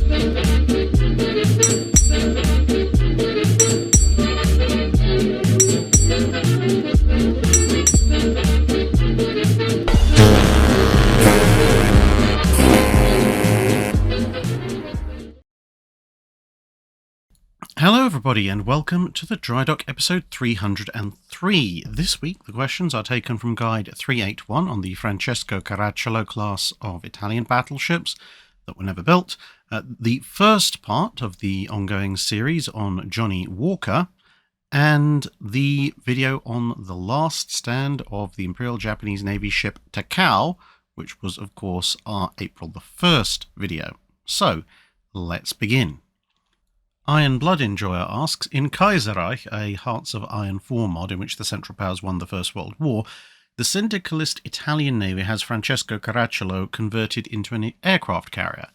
Hello everybody and welcome to the Drydock episode 303. This week the questions are taken from Guide 381 on the Francesco Caracciolo class of Italian battleships that were never built, the first part of the ongoing series on Johnny Walker, and the video on the last stand of the Imperial Japanese Navy ship Takao, which was of course our April the 1st video. So let's begin. Iron Blood Enjoyer asks, in Kaiserreich, a Hearts of Iron 4 mod in which the Central Powers won the First World War, the syndicalist Italian Navy has Francesco Caracciolo converted into an aircraft carrier.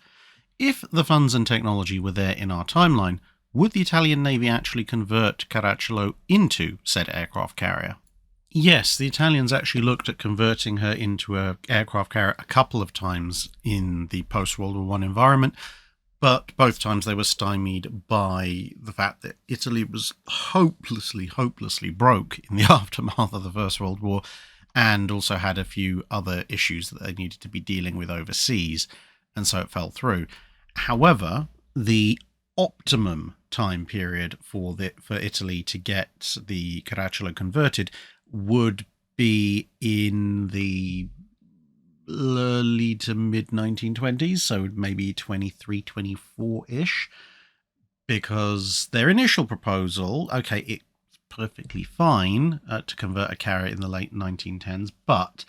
If the funds and technology were there in our timeline, would the Italian Navy actually convert Caracciolo into said aircraft carrier? Yes, the Italians actually looked at converting her into an aircraft carrier a couple of times in the post-World War I environment, but both times they were stymied by the fact that Italy was hopelessly broke in the aftermath of the First World War, and also had a few other issues that they needed to be dealing with overseas, and so it fell through. However, the optimum time period for Italy to get the Caracciolo converted would be in the early to mid 1920s, so maybe 23, 24-ish, because their initial proposal, okay, it's perfectly fine to convert a carrier in the late 1910s, but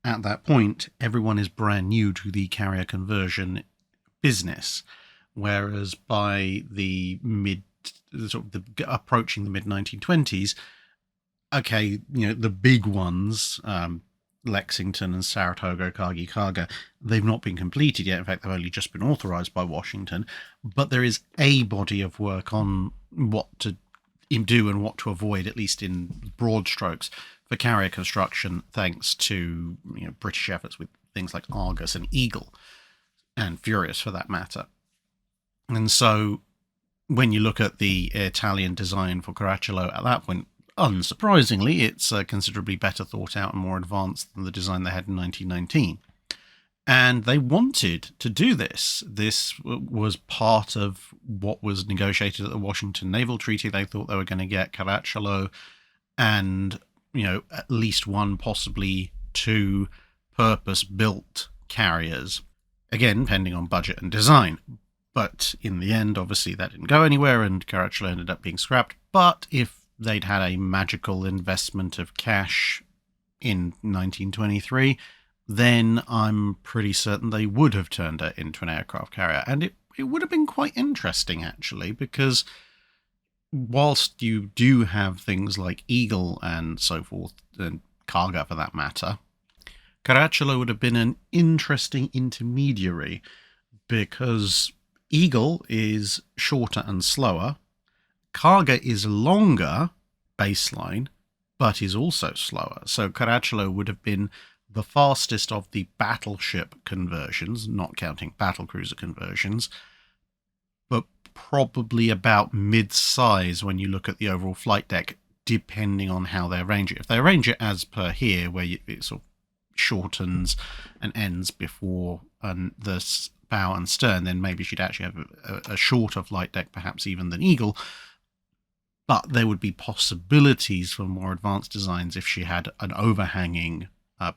at that point, everyone is brand new to the carrier conversion business, whereas by the approaching the mid 1920s, okay, you know, the big ones, Lexington and Saratoga, Kagi-Kaga, they've not been completed yet. In fact, they've only just been authorized by Washington. But there is a body of work on what to do and what to avoid, at least in broad strokes, for carrier construction, thanks to British efforts with things like Argus and Eagle, and Furious for that matter. And so when you look at the Italian design for Caracciolo at that point, unsurprisingly, it's considerably better thought out and more advanced than the design they had in 1919. And they wanted to do this. This was part of what was negotiated at the Washington Naval Treaty. They thought they were going to get Caracciolo and, at least one, possibly two purpose-built carriers. Again, depending on budget and design. But in the end, obviously, that didn't go anywhere and Caracciolo ended up being scrapped. But if they'd had a magical investment of cash in 1923, then I'm pretty certain they would have turned it into an aircraft carrier. And it would have been quite interesting, actually, because whilst you do have things like Eagle and so forth, and Kaga for that matter, Caracciolo would have been an interesting intermediary, because Eagle is shorter and slower, Kaga is longer, baseline, but is also slower. So Caracciolo would have been the fastest of the battleship conversions, not counting battlecruiser conversions, but probably about mid-size when you look at the overall flight deck, depending on how they arrange it. If they arrange it as per here, where it sort of shortens and ends before the bow and stern, then maybe she'd actually have a shorter flight deck, perhaps even than Eagle. But there would be possibilities for more advanced designs if she had an overhanging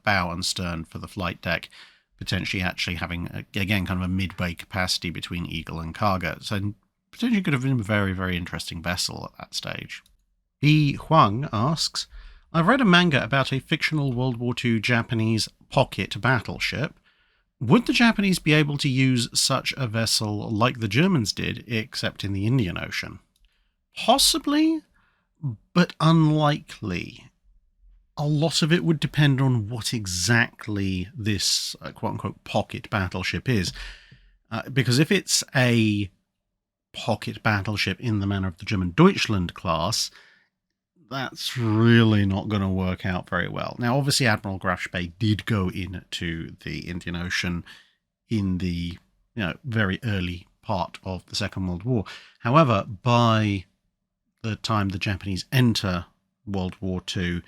bow and stern for the flight deck, potentially actually having, again, kind of a midway capacity between Eagle and Kaga. So potentially could have been a very, very interesting vessel at that stage. B. Huang asks, I've read a manga about a fictional World War II Japanese pocket battleship. Would the Japanese be able to use such a vessel like the Germans did, except in the Indian Ocean? Possibly, but unlikely. A lot of it would depend on what exactly this quote-unquote pocket battleship is. Because if it's a pocket battleship in the manner of the German Deutschland class, that's really not going to work out very well. Now, obviously, Admiral Graf Spee did go into the Indian Ocean in the very early part of the Second World War. However, by the time the Japanese enter World War II,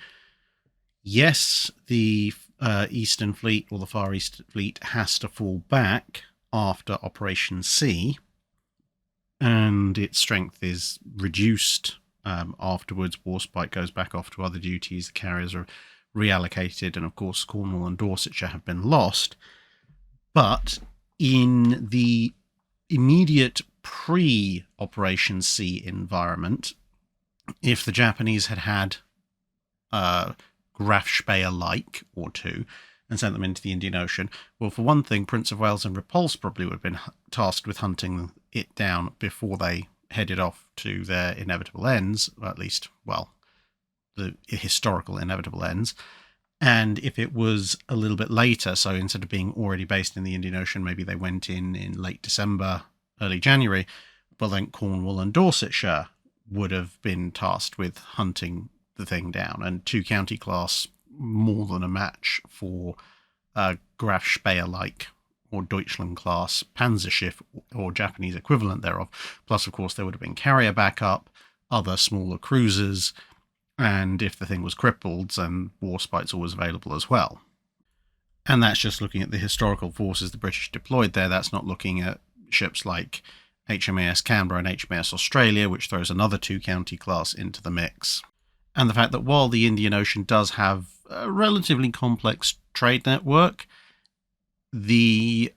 yes, the Eastern Fleet or the Far East Fleet has to fall back after Operation C, and its strength is reduced afterwards. Warspite goes back off to other duties, the carriers are reallocated, and of course Cornwall and Dorsetshire have been lost. But in the immediate pre-Operation C environment, if the Japanese had had Graf Speyer-like or two and sent them into the Indian Ocean, well, for one thing, Prince of Wales and Repulse probably would have been tasked with hunting it down before they headed off to their inevitable ends, or at least, well, the historical inevitable ends. And if it was a little bit later, so instead of being already based in the Indian Ocean, maybe they went in late December, early January, well, then Cornwall and Dorsetshire would have been tasked with hunting the thing down. And 2 county class, more than a match for Graf Speyer-like or Deutschland class Panzerschiff or Japanese equivalent thereof. Plus, of course, there would have been carrier backup, other smaller cruisers, and if the thing was crippled, then Warspite's always available as well. And that's just looking at the historical forces the British deployed there. That's not looking at ships like HMAS Canberra and HMAS Australia, which throws another 2 county class into the mix. And the fact that while the Indian Ocean does have a relatively complex trade network, the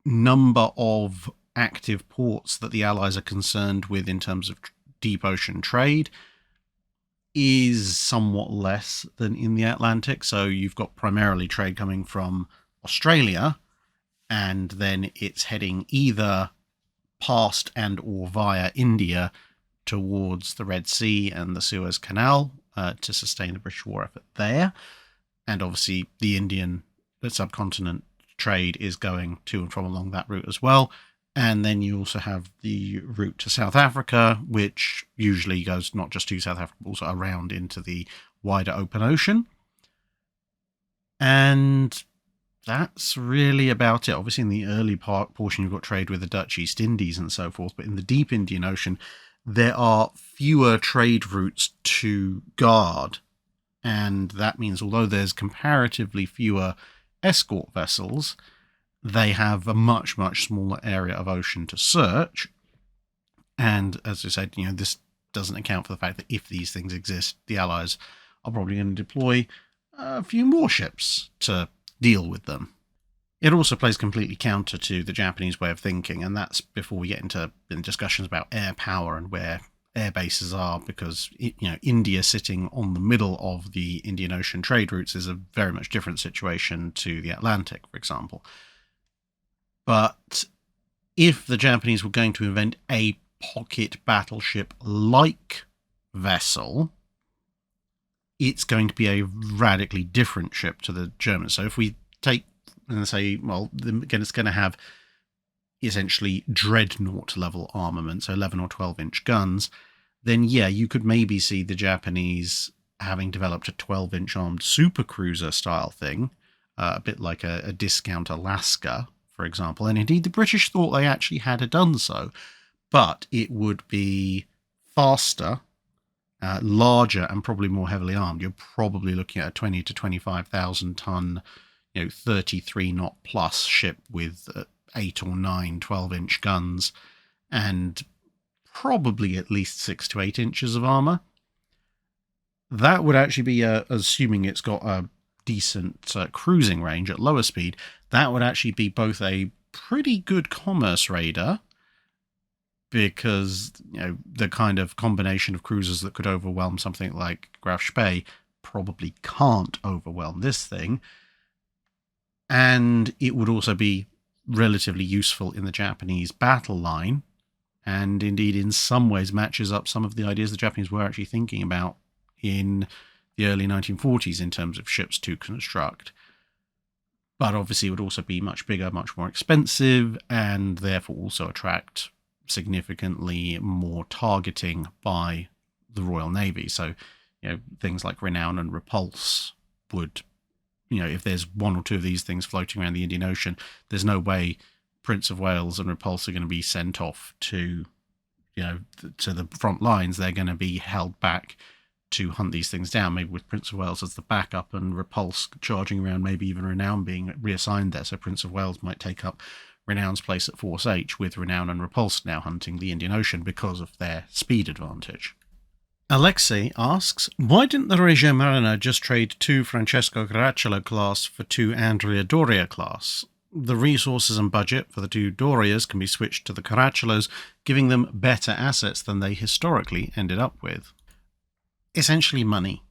number of active ports that the Allies are concerned with in terms of deep ocean trade is somewhat less than in the Atlantic. So you've got primarily trade coming from Australia, and then it's heading either past and or via India towards the Red Sea and the Suez Canal to sustain the British war effort there. And obviously the subcontinent trade is going to and from along that route as well. And then you also have the route to South Africa, which usually goes not just to South Africa, but also around into the wider open ocean. And that's really about it. Obviously, in the early portion, you've got trade with the Dutch East Indies and so forth. But in the deep Indian Ocean, there are fewer trade routes to guard. And that means although there's comparatively fewer escort vessels, they have a much, much smaller area of ocean to search. And as I said, this doesn't account for the fact that if these things exist, the Allies are probably going to deploy a few warships to deal with them. It also plays completely counter to the Japanese way of thinking, and that's before we get into discussions about air power and where air bases are, because India sitting on the middle of the Indian Ocean trade routes is a very much different situation to the Atlantic, for example. But if the Japanese were going to invent a pocket battleship-like vessel, it's going to be a radically different ship to the Germans. So if we take and say, well, again, it's going to have essentially dreadnought level armament, so 11 or 12-inch guns, then yeah, you could maybe see the Japanese having developed a 12-inch armed supercruiser style thing, a bit like a discount Alaska, for example. And indeed, the British thought they actually had done so, but it would be faster, larger, and probably more heavily armed. You're probably looking at a 20 to 25,000 ton, 33 knot plus ship with 8 or 9 12-inch guns and probably at least 6 to 8 inches of armor. That would actually be, assuming it's got a decent cruising range at lower speed, that would actually be both a pretty good commerce raider, because the kind of combination of cruisers that could overwhelm something like Graf Spee probably can't overwhelm this thing, and it would also be relatively useful in the Japanese battle line, and indeed in some ways matches up some of the ideas the Japanese were actually thinking about in the early 1940s in terms of ships to construct. But obviously it would also be much bigger, much more expensive, and therefore also attract significantly more targeting by the Royal Navy. So, things like Renown and Repulse would, if there's 1 or 2 of these things floating around the Indian Ocean, there's no way Prince of Wales and Repulse are going to be sent off to, to the front lines. They're going to be held back to hunt these things down, maybe with Prince of Wales as the backup and Repulse charging around, maybe even Renown being reassigned there. So Prince of Wales might take up Renown's place at Force H, with Renown and Repulse now hunting the Indian Ocean because of their speed advantage. Alexei asks, why didn't the Regia Marina just trade 2 Francesco Caracciolo class for 2 Andrea Doria class? The resources and budget for the 2 Dorias can be switched to the Caracciolos, giving them better assets than they historically ended up with. Essentially money,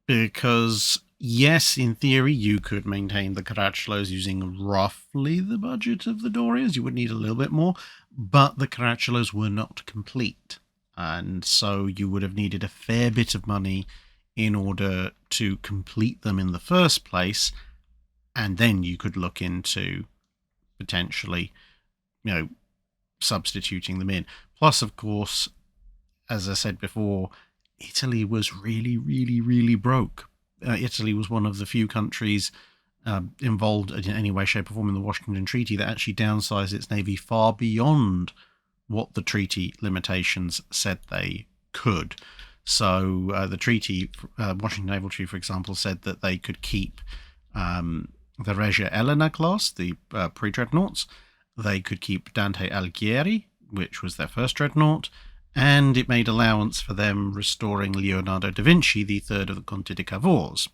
because yes, in theory you could maintain the Caracciolos using roughly the budget of the Dorias. You would need a little bit more, but the Caracciolos were not complete, and so you would have needed a fair bit of money in order to complete them in the first place, and then you could look into potentially, substituting them in. Plus, of course, as I said before, Italy was really, really, really broke. Italy was one of the few countries involved in any way, shape or form in the Washington Treaty that actually downsized its navy far beyond what the treaty limitations said they could. So the treaty, Washington Naval Treaty, for example, said that they could keep the Regia Elena class, the pre-dreadnoughts. They could keep Dante Alighieri, which was their first dreadnought, and it made allowance for them restoring Leonardo da Vinci, the third of the Conte di Cavours.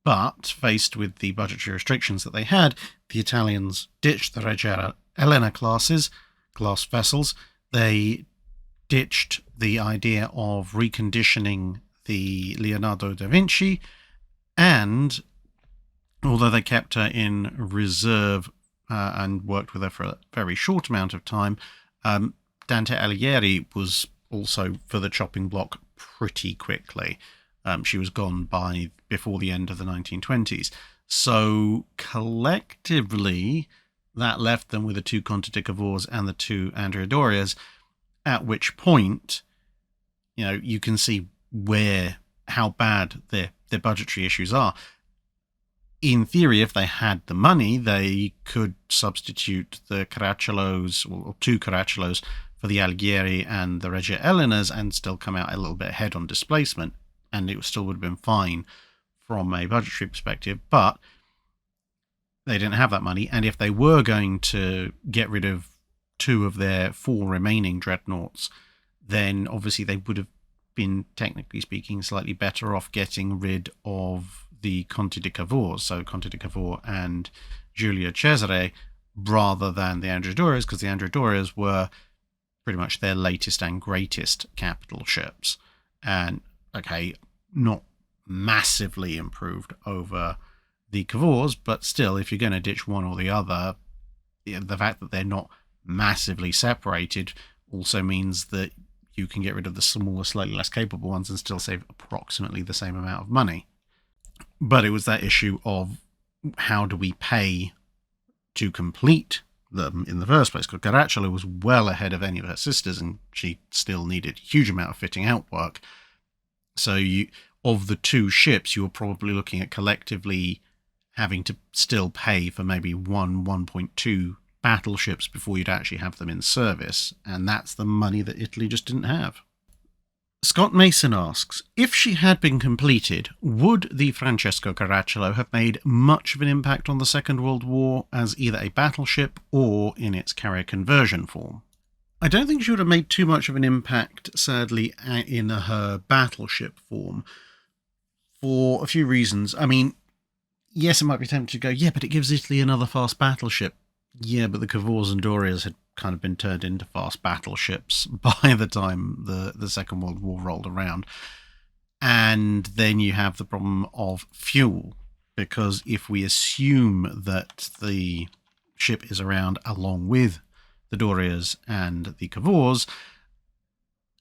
But, faced with the budgetary restrictions that they had, the Italians ditched the Regia Elena class vessels. They ditched the idea of reconditioning the Leonardo da Vinci, and although they kept her in reserve and worked with her for a very short amount of time, Dante Alighieri was also for the chopping block pretty quickly. She was gone before the end of the 1920s. So collectively, that left them with the 2 Conte di Cavours and the 2 Andrea Dorias, at which point, you can see how bad their budgetary issues are. In theory, if they had the money, they could substitute the Caracciolos, or 2 Caracciolos, for the Alighieri and the Regia Elenas and still come out a little bit ahead on displacement, and it still would have been fine from a budgetary perspective, but they didn't have that money, and if they were going to get rid of 2 of their 4 remaining dreadnoughts, then obviously they would have been, technically speaking, slightly better off getting rid of the Conte di Cavour, so Conte di Cavour and Giulio Cesare, rather than the Andrea Dorias, because the Andrea Dorias were pretty much their latest and greatest capital ships. And, okay, not massively improved over the Cavours, but still, if you're going to ditch one or the other, the fact that they're not massively separated also means that you can get rid of the smaller, slightly less capable ones and still save approximately the same amount of money. But it was that issue of how do we pay to complete them in the first place, because Caracciolo was well ahead of any of her sisters and she still needed a huge amount of fitting out work. So of the 2 ships, you were probably looking at collectively having to still pay for maybe 1.2 battleships before you'd actually have them in service, and that's the money that Italy just didn't have. Scott Mason asks, if she had been completed, would the Francesco Caracciolo have made much of an impact on the Second World War as either a battleship or in its carrier conversion form? I don't think she would have made too much of an impact, sadly, in her battleship form, for a few reasons. I mean, yes, it might be tempting to go, yeah, but it gives Italy another fast battleship. Yeah, but the Cavours and Dorias had kind of been turned into fast battleships by the time the Second World War rolled around. And then you have the problem of fuel, because if we assume that the ship is around along with the Dorias and the Cavours,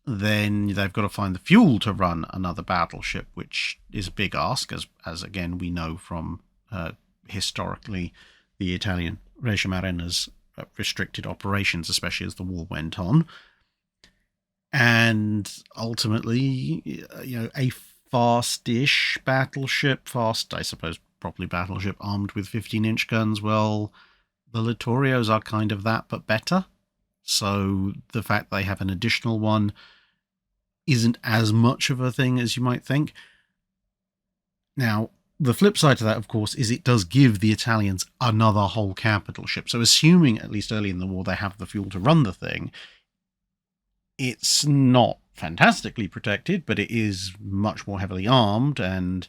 then they've got to find the fuel to run another battleship, which is a big ask, as again we know from historically the Italian Regia Marina's restricted operations, especially as the war went on. And ultimately, a fast-ish battleship, I suppose properly battleship, armed with 15-inch guns, well, The Littorios are kind of that, but better. So the fact they have an additional one isn't as much of a thing as you might think. Now, the flip side to that, of course, is it does give the Italians another whole capital ship. So assuming, at least early in the war, they have the fuel to run the thing, it's not fantastically protected, but it is much more heavily armed, and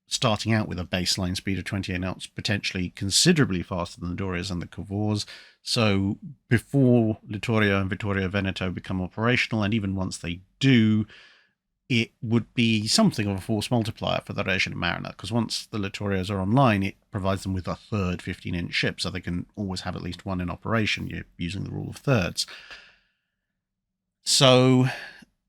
starting out with a baseline speed of 28 knots, potentially considerably faster than the Dorias and the Cavours. So before Littorio and Vittorio Veneto become operational, and even once they do, it would be something of a force multiplier for the Regia Marina, because once the Littorios are online, it provides them with a third 15-inch ship, so they can always have at least one in operation. You're using the rule of thirds. So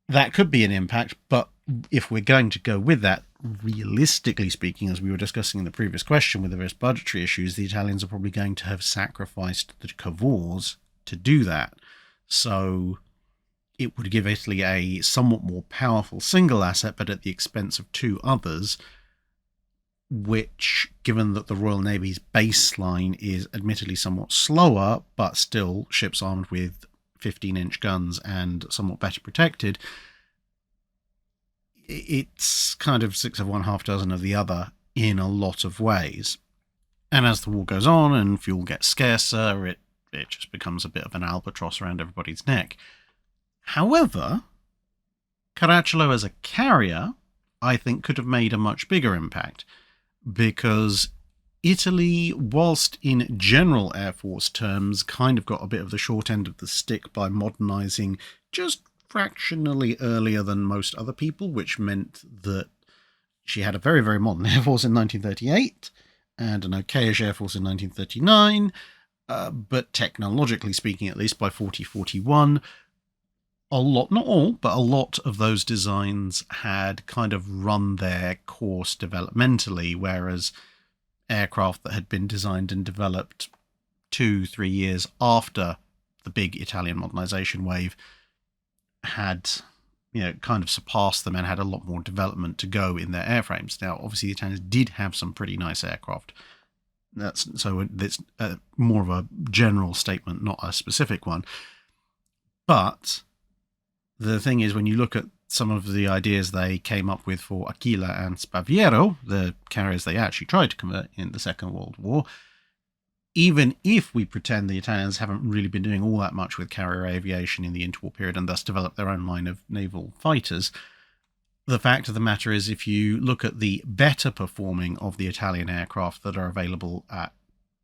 that could be an impact, but if we're going to go with that, realistically speaking, as we were discussing in the previous question with the various budgetary issues, the Italians are probably going to have sacrificed the Cavours to do that. So it would give Italy a somewhat more powerful single asset, but at the expense of two others, which, given that the Royal Navy's baseline is admittedly somewhat slower, but still ships armed with 15-inch guns and somewhat better protected, it's kind of 6 of one, half dozen of the other in a lot of ways. And as the war goes on and fuel gets scarcer, it just becomes a bit of an albatross around everybody's neck. However, Caracciolo as a carrier, I think, could have made a much bigger impact, because Italy, whilst in general Air Force terms, kind of got a bit of the short end of the stick by modernising just fractionally earlier than most other people, which meant that she had a very, very modern Air Force in 1938 and an okayish Air Force in 1939, but technologically speaking, at least by 40-41, a lot, not all, but a lot of those designs had kind of run their course developmentally, whereas aircraft that had been designed and developed 2-3 years after the big Italian modernization wave had, kind of surpassed them and had a lot more development to go in their airframes. Now, obviously, the Italians did have some pretty nice aircraft. It's more of a general statement, not a specific one. But the thing is, when you look at some of the ideas they came up with for Aquila and Spaviero, the carriers they actually tried to convert in the Second World War, even if we pretend the Italians haven't really been doing all that much with carrier aviation in the interwar period and thus developed their own line of naval fighters, the fact of the matter is, if you look at the better performing of the Italian aircraft that are available at,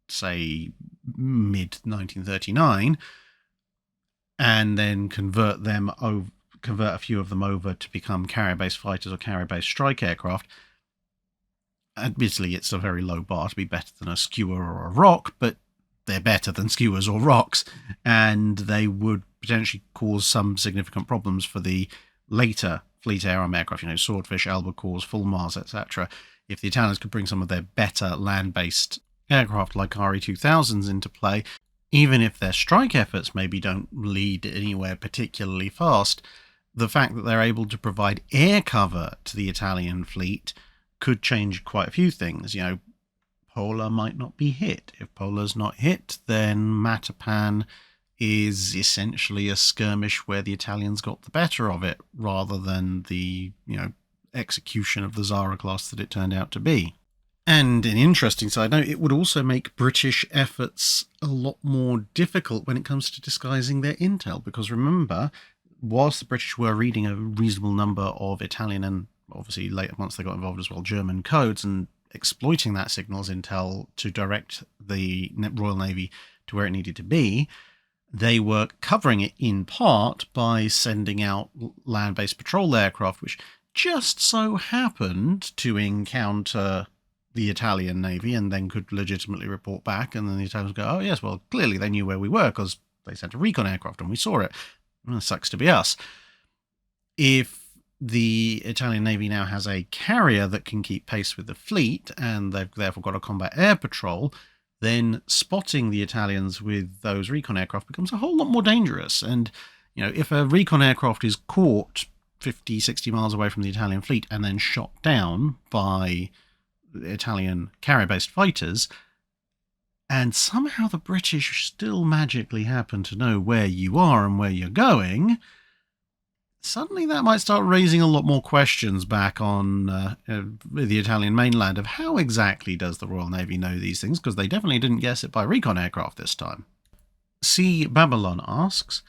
say, mid-1939, and then convert a few of them over to become carrier-based fighters or carrier-based strike aircraft, admittedly, it's a very low bar to be better than a skewer or a rock, but they're better than skewers or rocks, and they would potentially cause some significant problems for the later fleet air-arm aircraft, Swordfish, Albacores, Fulmars, etc. If the Italians could bring some of their better land-based aircraft like RE-2000s into play, even if their strike efforts maybe don't lead anywhere particularly fast, the fact that they're able to provide air cover to the Italian fleet could change quite a few things. Pola might not be hit. If Pola's not hit, then Matapan is essentially a skirmish where the Italians got the better of it, rather than the, execution of the Zara class that it turned out to be. And an interesting side note, it would also make British efforts a lot more difficult when it comes to disguising their intel, because remember, whilst the British were reading a reasonable number of Italian and obviously later, once they got involved as well, German codes, and exploiting that signals intel to direct the Royal Navy to where it needed to be, they were covering it in part by sending out land-based patrol aircraft, which just so happened to encounter the Italian Navy and then could legitimately report back. And then the Italians go, oh yes, well, clearly they knew where we were because they sent a recon aircraft and we saw it. Well, it sucks to be us. If the Italian Navy now has a carrier that can keep pace with the fleet, and they've therefore got a combat air patrol, then spotting the Italians with those recon aircraft becomes a whole lot more dangerous. And, if a recon aircraft is caught 50, 60 miles away from the Italian fleet and then shot down by the Italian carrier-based fighters, and somehow the British still magically happen to know where you are and where you're going, suddenly that might start raising a lot more questions back on the Italian mainland of how exactly does the Royal Navy know these things, because they definitely didn't guess it by recon aircraft this time. C. Babylon asks,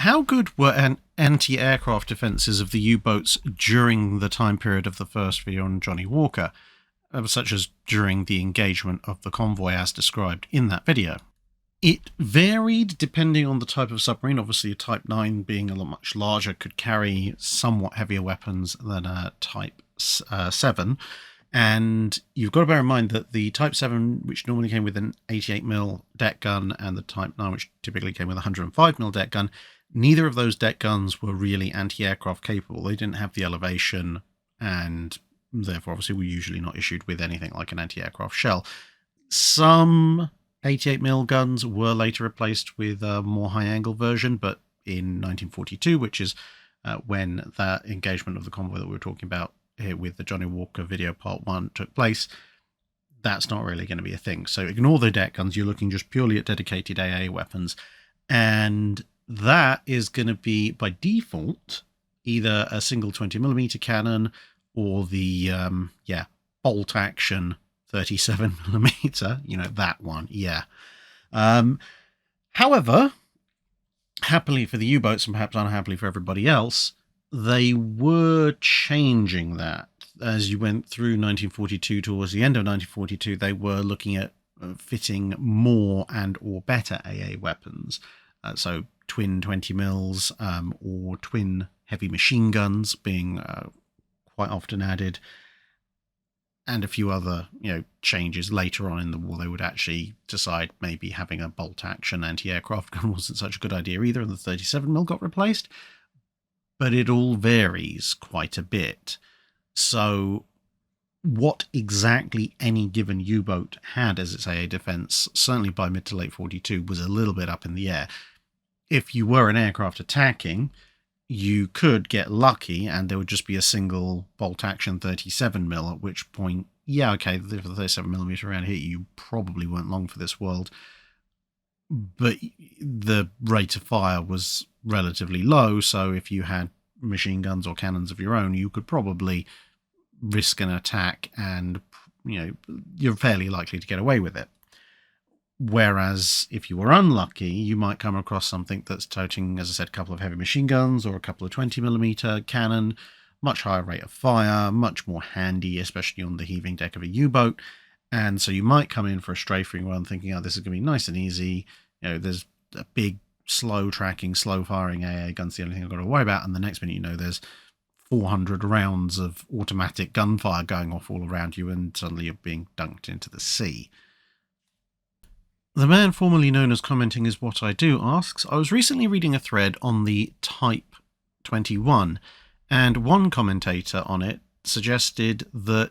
how good were anti-aircraft defences of the U-boats during the time period of the first video on Johnny Walker, such as during the engagement of the convoy as described in that video? It varied depending on the type of submarine. Obviously, a Type 9 being a lot much larger could carry somewhat heavier weapons than a Type 7. And you've got to bear in mind that the Type 7, which normally came with an 88mm deck gun, and the Type 9, which typically came with a 105mm deck gun, neither of those deck guns were really anti-aircraft capable. They didn't have the elevation, and therefore obviously were usually not issued with anything like an anti-aircraft shell. Some 88mm guns were later replaced with a more high-angle version, but in 1942, which is when that engagement of the convoy that we were talking about here with the Johnny Walker video part 1 took place, that's not really going to be a thing. So ignore the deck guns, you're looking just purely at dedicated AA weapons, and that is going to be, by default, either a single 20mm cannon or the, bolt-action 37mm, that one, yeah. However, happily for the U-boats and perhaps unhappily for everybody else, they were changing that. As you went through 1942 towards the end of 1942, they were looking at fitting more and or better AA weapons. So twin 20mm or twin heavy machine guns being quite often added, and a few other changes later on in the war. They would actually decide maybe having a bolt-action anti-aircraft gun wasn't such a good idea either, and the 37mm got replaced. But it all varies quite a bit. So what exactly any given U-boat had as its AA defense, certainly by mid to late 42, was a little bit up in the air. If you were an aircraft attacking, you could get lucky and there would just be a single bolt-action 37mm, at which point, yeah, okay, for the 37mm around here, you probably weren't long for this world. But the rate of fire was relatively low, so if you had machine guns or cannons of your own, you could probably risk an attack and, you're fairly likely to get away with it. Whereas if you were unlucky, you might come across something that's toting, as I said, a couple of heavy machine guns or a couple of 20mm cannon, much higher rate of fire, much more handy, especially on the heaving deck of a U-boat. And so you might come in for a strafing run thinking, oh, this is going to be nice and easy. There's a big, slow tracking, slow firing AA gun's the only thing I've got to worry about. And the next minute, there's 400 rounds of automatic gunfire going off all around you, and suddenly you're being dunked into the sea. The man formerly known as Commenting Is What I Do asks, I was recently reading a thread on the Type 21, and one commentator on it suggested that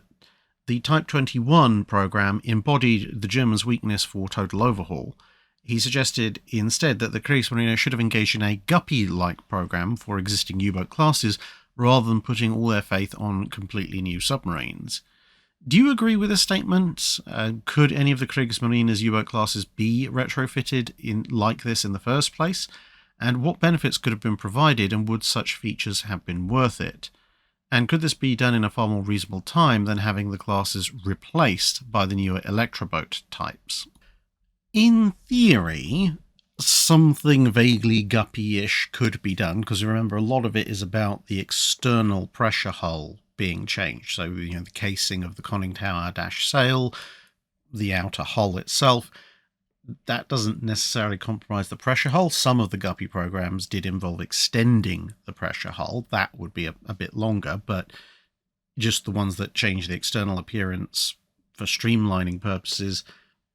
the Type 21 program embodied the Germans' weakness for total overhaul. He suggested instead that the Kriegsmarine should have engaged in a Guppy-like program for existing U-boat classes rather than putting all their faith on completely new submarines. Do you agree with this statement? Could any of the Kriegsmarine's U-boat classes be retrofitted like this in the first place? And what benefits could have been provided, and would such features have been worth it? And could this be done in a far more reasonable time than having the classes replaced by the newer electroboat types? In theory, something vaguely Guppy-ish could be done, because remember, a lot of it is about the external pressure hull being changed. So, the casing of the conning tower dash sail, the outer hull itself, that doesn't necessarily compromise the pressure hull. Some of the Guppy programs did involve extending the pressure hull. That would be a bit longer, but just the ones that change the external appearance for streamlining purposes,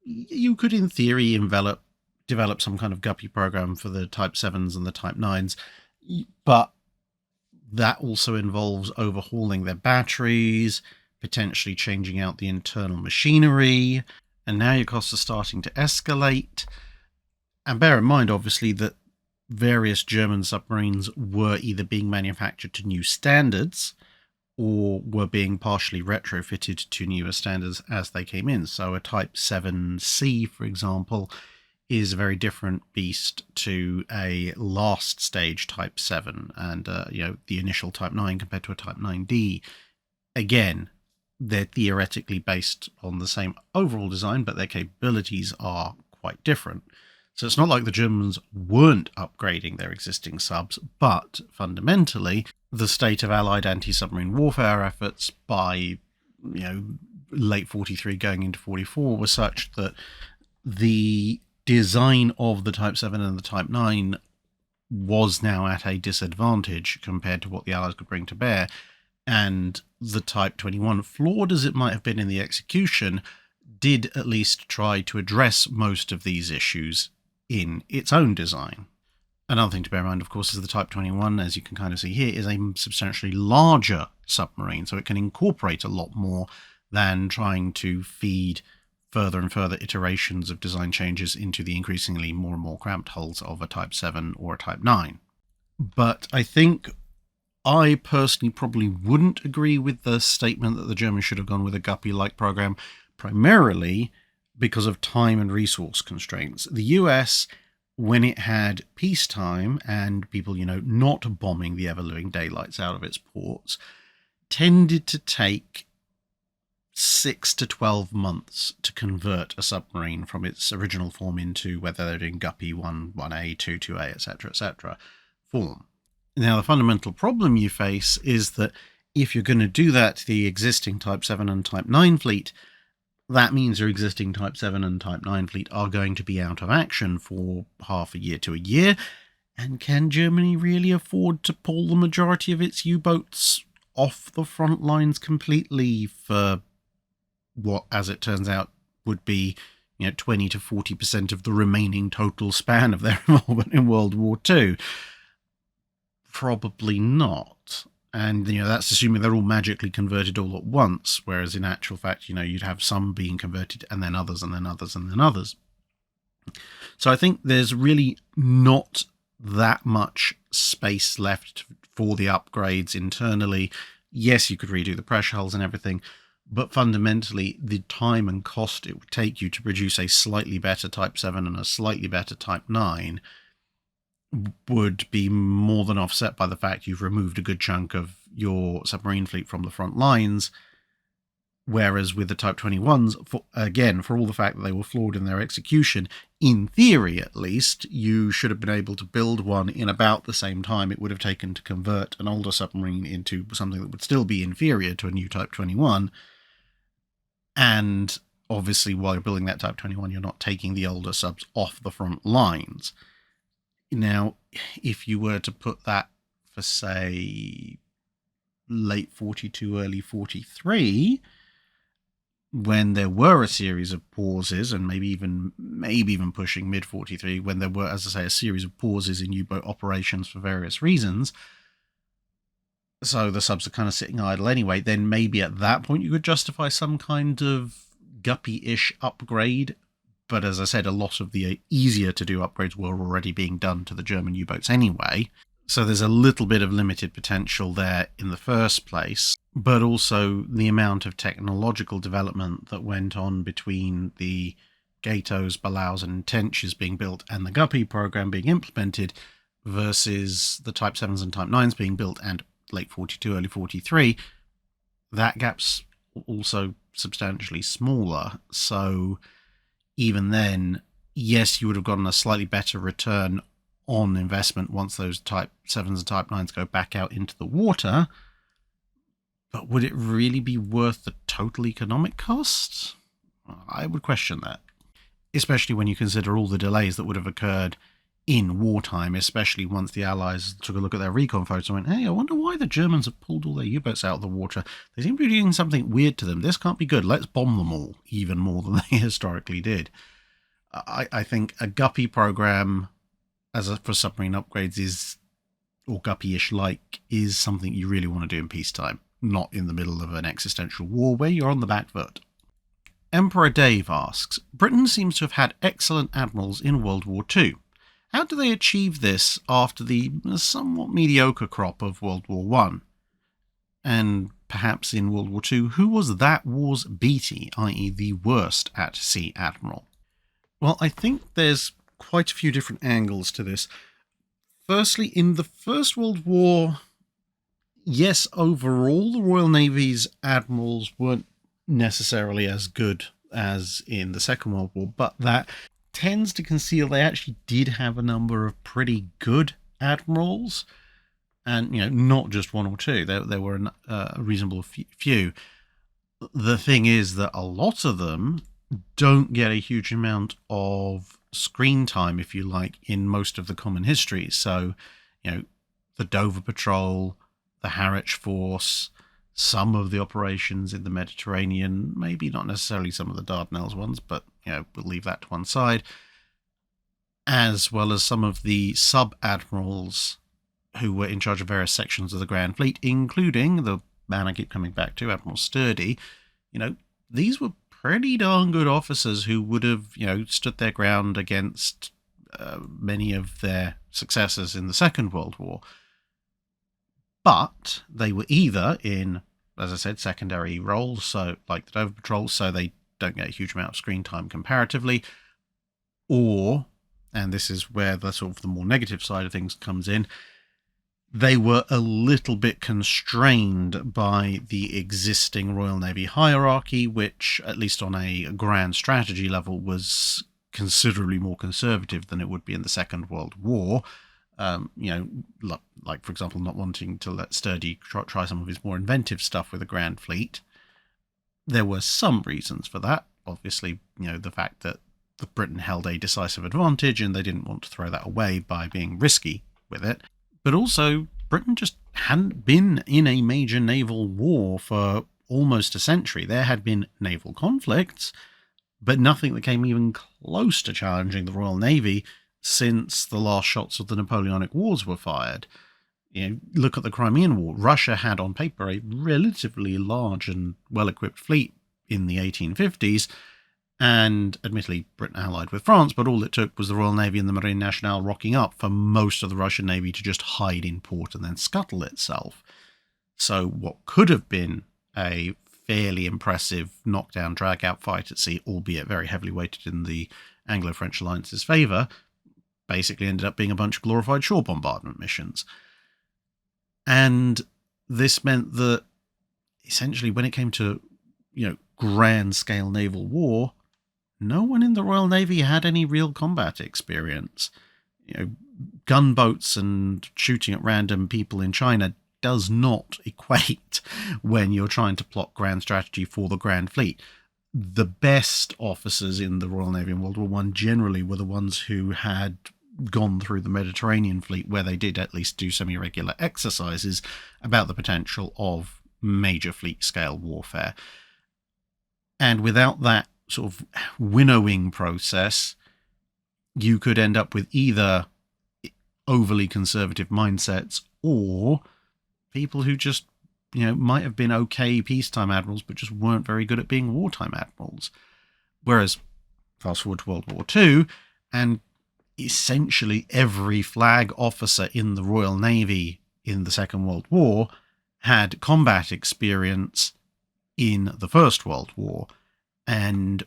you could, in theory, develop some kind of Guppy program for the Type 7s and the Type 9s, but that also involves overhauling their batteries, potentially changing out the internal machinery, and now your costs are starting to escalate. And bear in mind, obviously, that various German submarines were either being manufactured to new standards or were being partially retrofitted to newer standards as they came in. So a Type 7C, for example, is a very different beast to a last stage Type 7 and the initial Type 9 compared to a Type 9D. Again, they're theoretically based on the same overall design, but their capabilities are quite different. So it's not like the Germans weren't upgrading their existing subs, but fundamentally, the state of Allied anti-submarine warfare efforts by late 43 going into 44 was such that the design of the Type 7 and the Type 9 was now at a disadvantage compared to what the Allies could bring to bear. And the Type 21, flawed as it might have been in the execution, did at least try to address most of these issues in its own design. Another thing to bear in mind, of course, is the Type 21, as you can kind of see here, is a substantially larger submarine, so it can incorporate a lot more than trying to feed further and further iterations of design changes into the increasingly more and more cramped hulls of a Type 7 or a Type 9. But I think I personally probably wouldn't agree with the statement that the Germans should have gone with a Guppy-like program, primarily because of time and resource constraints. The US, when it had peacetime and people, not bombing the ever-living daylights out of its ports, tended to take 6 to 12 months to convert a submarine from its original form into, whether they're doing Guppy 1, 1A, 2, 2A, etc., form. Now, the fundamental problem you face is that if you're going to do that to the existing Type 7 and Type 9 fleet, that means your existing Type 7 and Type 9 fleet are going to be out of action for half a year to a year. And can Germany really afford to pull the majority of its U-boats off the front lines completely for what, as it turns out, would be 20 to 40% of the remaining total span of their involvement in World War II? Probably not. And, that's assuming they're all magically converted all at once, whereas in actual fact, you'd have some being converted and then others and then others and then others. So I think there's really not that much space left for the upgrades internally. Yes, you could redo the pressure hulls and everything, but fundamentally, the time and cost it would take you to produce a slightly better Type 7 and a slightly better Type 9 would be more than offset by the fact you've removed a good chunk of your submarine fleet from the front lines. Whereas with the Type 21s, for all the fact that they were flawed in their execution, in theory at least, you should have been able to build one in about the same time it would have taken to convert an older submarine into something that would still be inferior to a new Type 21. And obviously, while you're building that Type 21, you're not taking the older subs off the front lines. Now, if you were to put that for, say, late 42, early 43, when there were a series of pauses, and maybe even pushing mid 43, when there were, as I say, a series of pauses in U-boat operations for various reasons, so the subs are kind of sitting idle anyway, then maybe at that point you could justify some kind of Guppy-ish upgrade. But as I said, a lot of the easier to do upgrades were already being done to the German U-boats anyway. So there's a little bit of limited potential there in the first place. But also the amount of technological development that went on between the Gatos, Balaus and Tenches being built and the Guppy program being implemented versus the Type 7s and Type 9s being built and late 42, early 43, that gap's also substantially smaller. So even then, yes, you would have gotten a slightly better return on investment once those Type 7s and Type 9s go back out into the water. But would it really be worth the total economic cost? I would question that. Especially when you consider all the delays that would have occurred in wartime, especially once the Allies took a look at their recon photos and went, hey, I wonder why the Germans have pulled all their U-boats out of the water. They seem to be doing something weird to them. This can't be good. Let's bomb them all, even more than they historically did. I think a Guppy program for submarine upgrades is, or Guppy-ish like, is something you really want to do in peacetime, not in the middle of an existential war where you're on the back foot. Emperor Dave asks, Britain seems to have had excellent admirals in World War II. How do they achieve this after the somewhat mediocre crop of World War I? And perhaps in World War II, who was that war's beatie, i.e. the worst at sea admiral? Well, I think there's quite a few different angles to this. Firstly, in the First World War, yes, overall, the Royal Navy's admirals weren't necessarily as good as in the Second World War, but that tends to conceal they actually did have a number of pretty good admirals, and not just one or two. There were a reasonable few. The thing is that a lot of them don't get a huge amount of screen time, if you like, in most of the common histories. So, the Dover Patrol, the Harwich Force, some of the operations in the Mediterranean, maybe not necessarily some of the Dardanelles ones, but we'll leave that to one side, as well as some of the sub-admirals who were in charge of various sections of the Grand Fleet, including the man I keep coming back to, Admiral Sturdy. These were pretty darn good officers who would have, stood their ground against many of their successors in the Second World War. But they were either in, as I said, secondary roles, so like the Dover Patrol, so they don't get a huge amount of screen time comparatively, or, and this is where the sort of the more negative side of things comes in, they were a little bit constrained by the existing Royal Navy hierarchy, which, at least on a grand strategy level, was considerably more conservative than it would be in the Second World War. Like, for example, not wanting to let Sturdy try some of his more inventive stuff with the Grand Fleet. There were some reasons for that. Obviously, the fact that Britain held a decisive advantage and they didn't want to throw that away by being risky with it. But also, Britain just hadn't been in a major naval war for almost a century. There had been naval conflicts, but nothing that came even close to challenging the Royal Navy since the last shots of the Napoleonic Wars were fired. Look at the Crimean War. Russia had on paper a relatively large and well-equipped fleet in the 1850s, and admittedly Britain allied with France, but all it took was the Royal Navy and the Marine Nationale rocking up for most of the Russian Navy to just hide in port and then scuttle itself. So what could have been a fairly impressive knockdown drag-out fight at sea, albeit very heavily weighted in the Anglo-French alliance's favour, basically ended up being a bunch of glorified shore bombardment missions. And this meant that essentially when it came to, grand scale naval war, no one in the Royal Navy had any real combat experience. Gunboats and shooting at random people in China does not equate when you're trying to plot grand strategy for the Grand Fleet. The best officers in the Royal Navy in World War I generally were the ones who had gone through the Mediterranean fleet, where they did at least do some irregular exercises about the potential of major fleet scale warfare. And without that sort of winnowing process, you could end up with either overly conservative mindsets or people who just, might have been okay peacetime admirals, but just weren't very good at being wartime admirals. Whereas, fast forward to World War II, and essentially every flag officer in the Royal Navy in the Second World War had combat experience in the First World War. And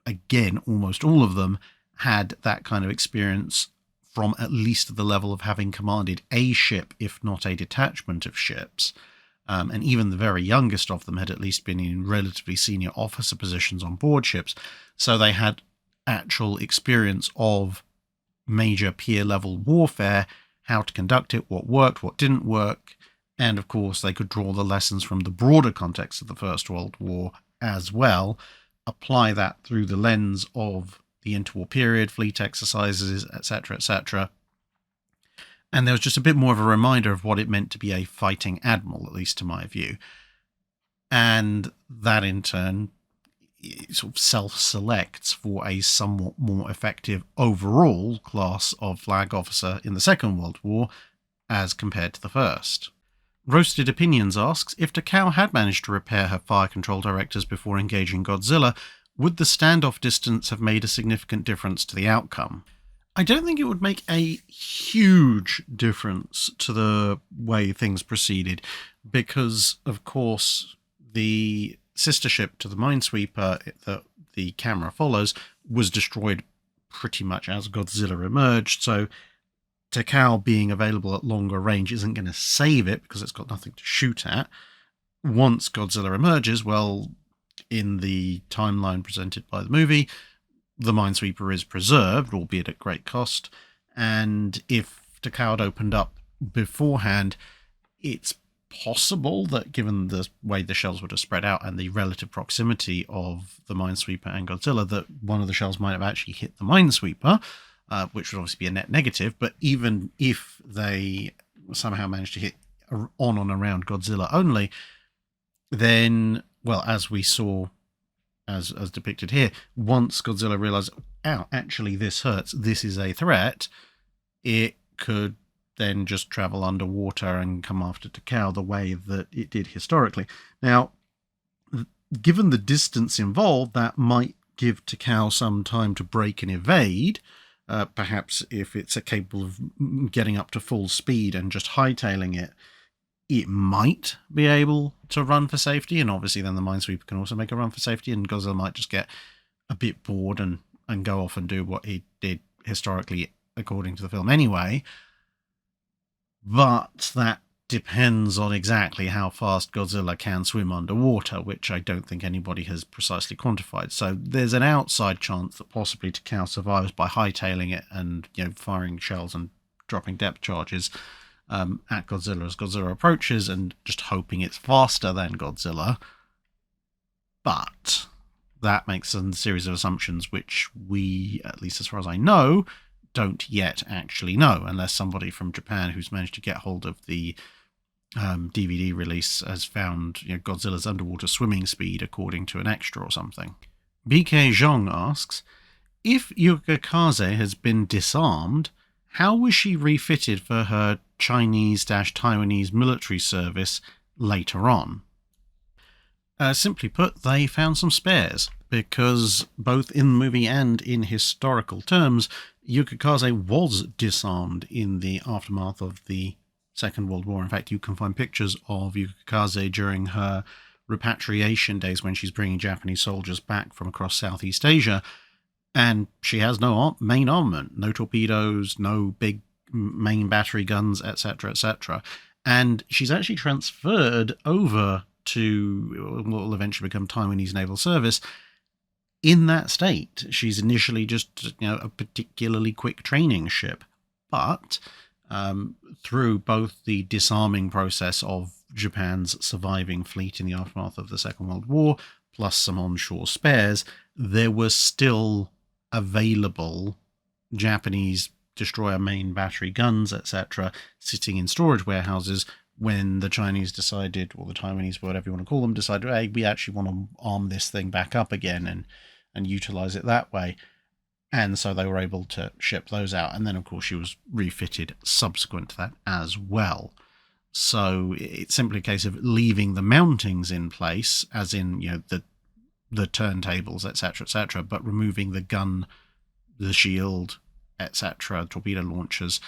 again, almost all of them had that kind of experience from at least the level of having commanded a ship, if not a detachment of ships. And even the very youngest of them had at least been in relatively senior officer positions on board ships. So they had actual experience of major peer-level warfare, how to conduct it, what worked, what didn't work. And of course, they could draw the lessons from the broader context of the First World War as well, apply that through the lens of the interwar period, fleet exercises, etc., etc. And there was just a bit more of a reminder of what it meant to be a fighting admiral, at least to my view. And that in turn sort of self-selects for a somewhat more effective overall class of flag officer in the Second World War as compared to the First. Roasted Opinions asks, if Takao had managed to repair her fire control directors before engaging Godzilla, would the standoff distance have made a significant difference to the outcome? I don't think it would make a huge difference to the way things proceeded because, of course, the sister ship to the Minesweeper that the camera follows was destroyed pretty much as Godzilla emerged, so Takao being available at longer range isn't going to save it because it's got nothing to shoot at. Once Godzilla emerges, well, in the timeline presented by the movie, the Minesweeper is preserved, albeit at great cost, and if Takao had opened up beforehand, it's possible that given the way the shells would have spread out and the relative proximity of the Minesweeper and Godzilla, that one of the shells might have actually hit the Minesweeper, which would obviously be a net negative. But even if they somehow managed to hit on and around Godzilla only, then, well, as we saw, as depicted here, once Godzilla realized, ow, actually this hurts, this is a threat, it could then just travel underwater and come after Takao the way that it did historically. Now, given the distance involved, that might give Takao some time to break and evade. Perhaps if it's capable of getting up to full speed and just hightailing it, it might be able to run for safety. And obviously then the Minesweeper can also make a run for safety, and Godzilla might just get a bit bored and go off and do what he did historically according to the film anyway. But that depends on exactly how fast Godzilla can swim underwater, which I don't think anybody has precisely quantified. So there's an outside chance that possibly Takao survives by hightailing it and, you know, firing shells and dropping depth charges at Godzilla as Godzilla approaches, and just hoping it's faster than Godzilla. But that makes a series of assumptions which we, at least as far as I know, don't yet actually know, unless somebody from Japan who's managed to get hold of the DVD release has found, you know, Godzilla's underwater swimming speed according to an extra or something. BK Zhong asks, if Yukikaze has been disarmed, how was she refitted for her Chinese-Taiwanese military service later on? Simply put, they found some spares, because both in the movie and in historical terms, Yukikaze was disarmed in the aftermath of the Second World War. In fact, you can find pictures of Yukikaze during her repatriation days when she's bringing Japanese soldiers back from across Southeast Asia, and she has no main armament, no torpedoes, no big main battery guns, etc., etc. And she's actually transferred over to what will eventually become Taiwanese Naval Service in that state. She's initially just, you know, a particularly quick training ship, but through both the disarming process of Japan's surviving fleet in the aftermath of the Second World War, plus some onshore spares, there were still available Japanese destroyer main battery guns, etc., sitting in storage warehouses when the Chinese decided, or the Taiwanese, whatever you want to call them, decided, hey, we actually want to arm this thing back up again and utilize it that way. And so they were able to ship those out. And then, of course, she was refitted subsequent to that as well. So it's simply a case of leaving the mountings in place, as in, you know, the turntables, etc., but removing the gun, the shield, etc., torpedo launchers,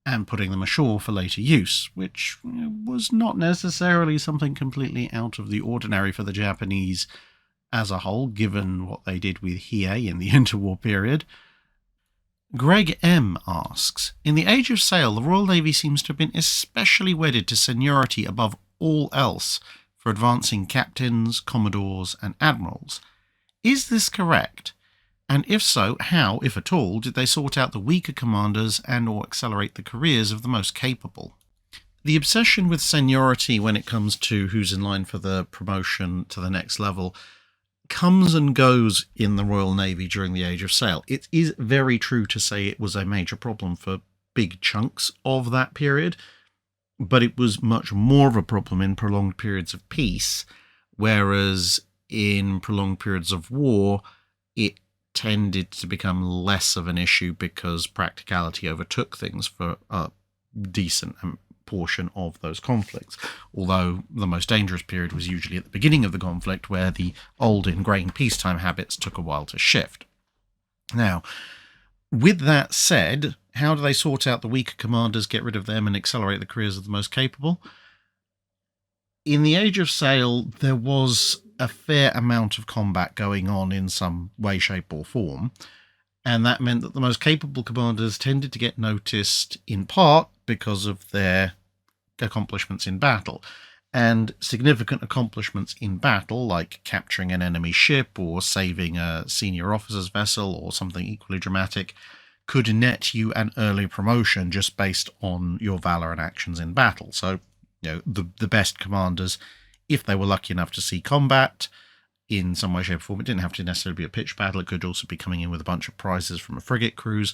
and putting them ashore for later use, which, you know, was not necessarily something completely out of the ordinary for the Japanese as a whole, given what they did with Hiei in the interwar period. Greg M. asks, in the Age of Sail, the Royal Navy seems to have been especially wedded to seniority above all else for advancing captains, commodores, and admirals. Is this correct? And if so, how, if at all, did they sort out the weaker commanders and or accelerate the careers of the most capable? The obsession with seniority when it comes to who's in line for the promotion to the next level comes and goes in the Royal Navy during the Age of Sail. It is very true to say it was a major problem for big chunks of that period, but it was much more of a problem in prolonged periods of peace, whereas in prolonged periods of war, it tended to become less of an issue because practicality overtook things for a decent portion of those conflicts, although the most dangerous period was usually at the beginning of the conflict, where the old ingrained peacetime habits took a while to shift. Now, With that said, how do they sort out the weaker commanders, get rid of them, and accelerate the careers of the most capable? In the Age of Sail, there was a fair amount of combat going on in some way, shape, or form, and that meant that the most capable commanders tended to get noticed in part because of their accomplishments in battle. And significant accomplishments in battle, like capturing an enemy ship or saving a senior officer's vessel or something equally dramatic, could net you an early promotion just based on your valor and actions in battle. So, the best commanders, if they were lucky enough to see combat in some way, shape, or form, it didn't have to necessarily be a pitched battle. It could also be coming in with a bunch of prizes from a frigate cruise.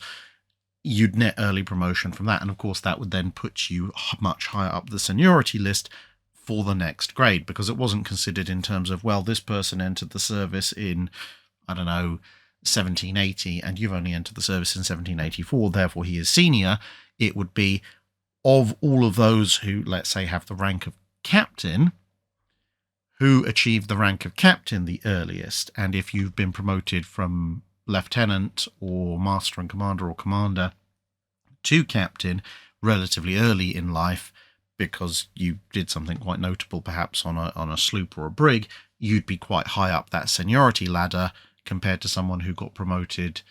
You'd net early promotion from that. And of course, that would then put you much higher up the seniority list for the next grade, because it wasn't considered in terms of, well, this person entered the service in, 1780, and you've only entered the service in 1784, therefore he is senior. It would be, of all of those who, let's say, have the rank of captain, who achieved the rank of captain the earliest. And if you've been promoted from lieutenant or master and commander or commander to captain relatively early in life, because you did something quite notable, perhaps on a sloop or a brig, you'd be quite high up that seniority ladder compared to someone who got promoted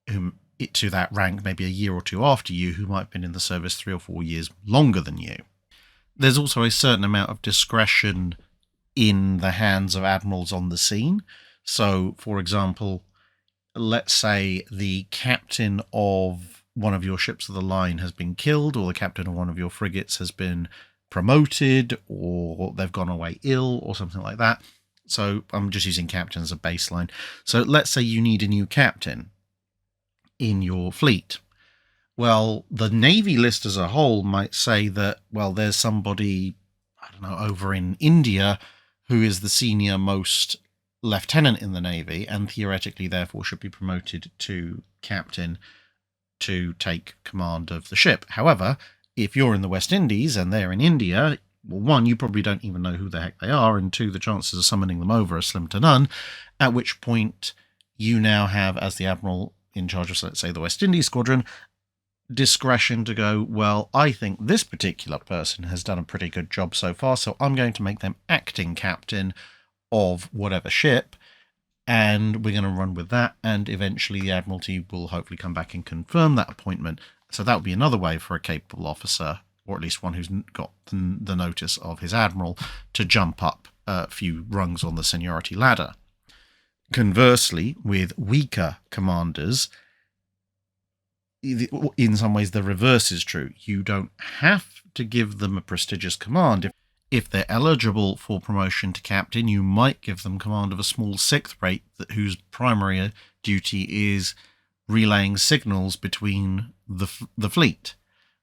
to that rank maybe a year or two after you, who might have been in the service 3 or 4 years longer than you. There's also a certain amount of discretion in the hands of admirals on the scene. So, for example, let's say the captain of one of your ships of the line has been killed, or the captain of one of your frigates has been promoted, or they've gone away ill, or something like that. So I'm just using captain as a baseline. So let's say you need a new captain in your fleet. Well, the Navy list as a whole might say that, well, there's somebody, over in India who is the senior most lieutenant in the Navy, and theoretically, therefore, should be promoted to captain to take command of the ship. However, if you're in the West Indies and they're in India, well, one, you probably don't even know who the heck they are, and two, the chances of summoning them over are slim to none, at which point you now have, as the admiral in charge of, let's say, the West Indies squadron, discretion to go, well, I think this particular person has done a pretty good job so far, so I'm going to make them acting captain of whatever ship, and we're going to run with that, and eventually the Admiralty will hopefully come back and confirm that appointment. So that would be another way for a capable officer, or at least one who's got the notice of his admiral, to jump up a few rungs on the seniority ladder. Conversely, with weaker commanders, in some ways the reverse is true. You don't have to give them a prestigious command. If they're eligible for promotion to captain, you might give them command of a small sixth rate whose primary duty is relaying signals between the fleet,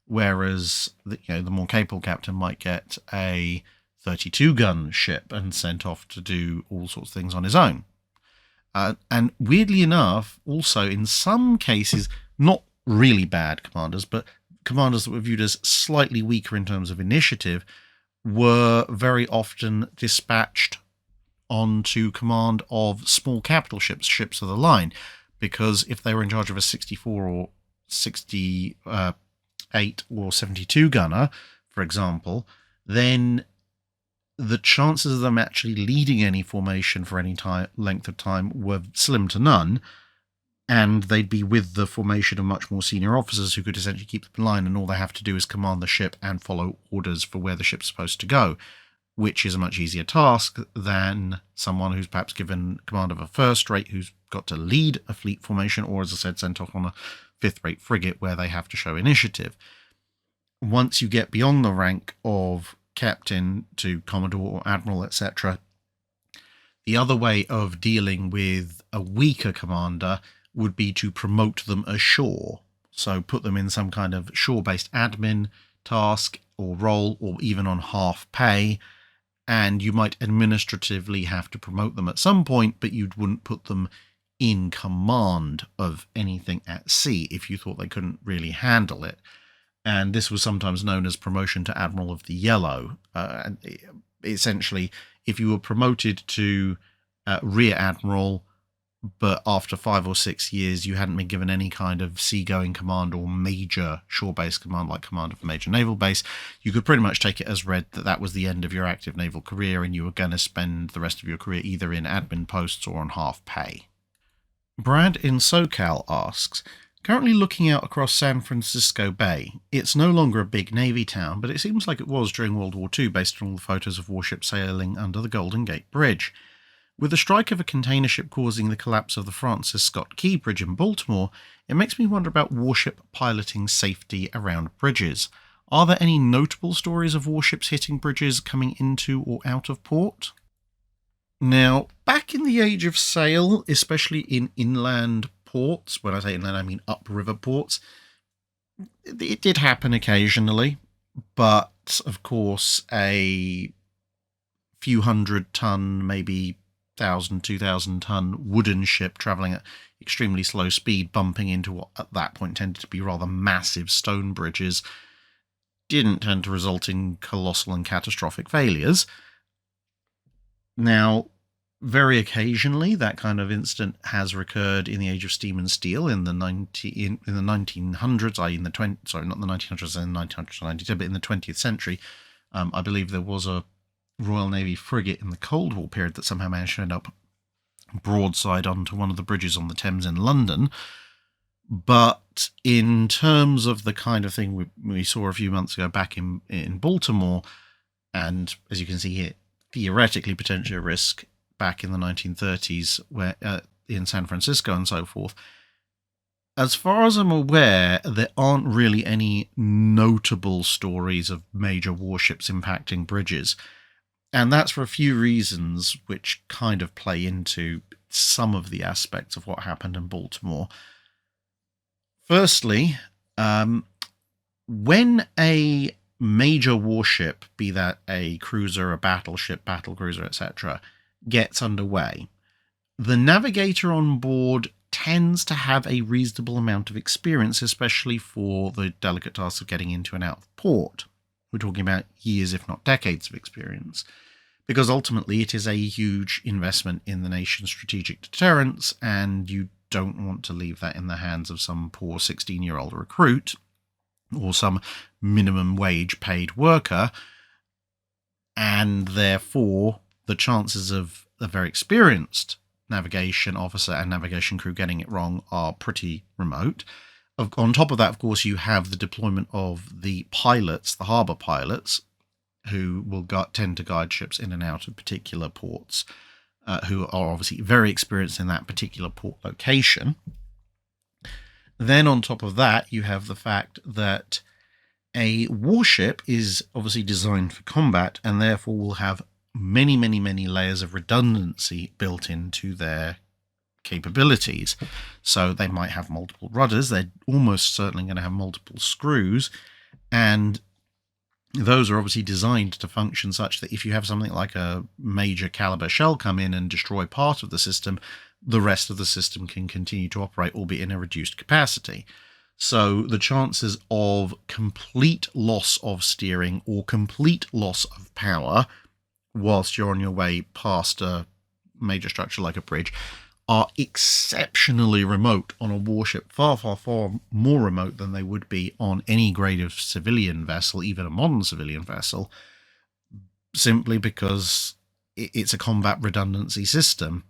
whereas the more capable captain might get a 32-gun ship and sent off to do all sorts of things on his own. And weirdly enough, also in some cases, not really bad commanders, but commanders that were viewed as slightly weaker in terms of initiative, were very often dispatched onto command of small capital ships, ships of the line, because if they were in charge of a 64 or 68 or 72 gunner, for example, then the chances of them actually leading any formation for any length of time were slim to none, and they'd be with the formation of much more senior officers who could essentially keep them in line, and all they have to do is command the ship and follow orders for where the ship's supposed to go, which is a much easier task than someone who's perhaps given command of a first rate who's got to lead a fleet formation, or, as I said, sent off on a fifth-rate frigate where they have to show initiative. Once you get beyond the rank of captain to commodore or admiral, etc., the other way of dealing with a weaker commander would be to promote them ashore. So put them in some kind of shore-based admin task or role, or even on half pay, and you might administratively have to promote them at some point, but you wouldn't put them in command of anything at sea if you thought they couldn't really handle it. And this was sometimes known as promotion to Admiral of the Yellow. Essentially, if you were promoted to Rear Admiral but after 5 or 6 years, you hadn't been given any kind of seagoing command or major shore-based command like command of a major naval base, you could pretty much take it as read that that was the end of your active naval career and you were going to spend the rest of your career either in admin posts or on half pay. Brad in SoCal asks, currently looking out across San Francisco Bay, it's no longer a big Navy town, but it seems like it was during World War II based on all the photos of warships sailing under the Golden Gate Bridge. With the strike of a container ship causing the collapse of the Francis Scott Key Bridge in Baltimore, it makes me wonder about warship piloting safety around bridges. Are there any notable stories of warships hitting bridges coming into or out of port? Now, back in the age of sail, especially in inland ports, when I say inland I mean upriver ports, it did happen occasionally, but of course a few 100-ton, maybe 1,000, 2,000-ton wooden ship travelling at extremely slow speed, bumping into what at that point tended to be rather massive stone bridges, didn't tend to result in colossal and catastrophic failures. Now, very occasionally, that kind of incident has recurred in the age of steam and steel in the 1900s, i.e. in the 20, sorry, not the 1900s, in the 1992, but in the 20th century. I believe there was a Royal Navy frigate in the Cold War period that somehow managed to end up broadside onto one of the bridges on the Thames in London. But in terms of the kind of thing we saw a few months ago back in Baltimore, and as you can see here, theoretically potentially a risk back in the 1930s where in San Francisco and so forth, as far as I'm aware, there aren't really any notable stories of major warships impacting bridges. And that's for a few reasons which kind of play into some of the aspects of what happened in Baltimore. Firstly, when a major warship, be that a cruiser, a battleship, battlecruiser, etc., gets underway, the navigator on board tends to have a reasonable amount of experience, especially for the delicate task of getting into and out of port. We're talking about years, if not decades of experience, because ultimately it is a huge investment in the nation's strategic deterrence, and you don't want to leave that in the hands of some poor 16-year-old recruit or some minimum wage paid worker, and therefore the chances of a very experienced navigation officer and navigation crew getting it wrong are pretty remote. On top of that, of course, you have the deployment of the pilots, the harbour pilots, who will tend to guide ships in and out of particular ports, who are obviously very experienced in that particular port location. Then on top of that, you have the fact that a warship is obviously designed for combat and therefore will have many, many, many layers of redundancy built into their capabilities. So they might have multiple rudders, they're almost certainly going to have multiple screws, and those are obviously designed to function such that if you have something like a major caliber shell come in and destroy part of the system, the rest of the system can continue to operate, albeit in a reduced capacity. So the chances of complete loss of steering or complete loss of power whilst you're on your way past a major structure like a bridge are exceptionally remote on a warship, far, far, far more remote than they would be on any grade of civilian vessel, even a modern civilian vessel, simply because it's a combat redundancy system.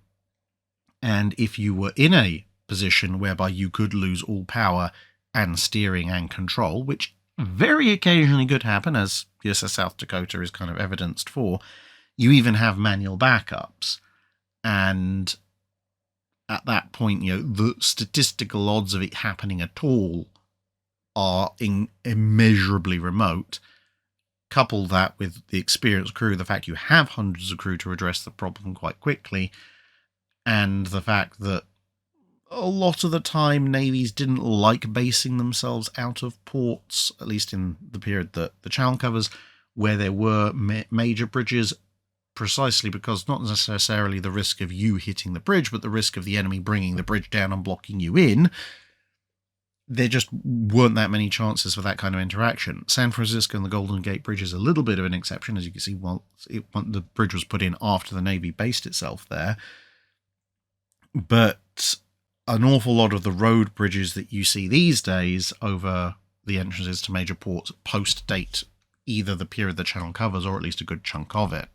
And if you were in a position whereby you could lose all power and steering and control, which very occasionally could happen, as USS South Dakota is kind of evidenced for, you even have manual backups. And at that point, the statistical odds of it happening at all are immeasurably remote. Couple that with the experienced crew, the fact you have hundreds of crew to address the problem quite quickly, and the fact that a lot of the time navies didn't like basing themselves out of ports, at least in the period that the Channel covers, where there were major bridges, precisely because not necessarily the risk of you hitting the bridge, but the risk of the enemy bringing the bridge down and blocking you in. There just weren't that many chances for that kind of interaction. San Francisco and the Golden Gate Bridge is a little bit of an exception, as you can see, the bridge was put in after the Navy based itself there. But an awful lot of the road bridges that you see these days over the entrances to major ports post-date either the period the channel covers or at least a good chunk of it.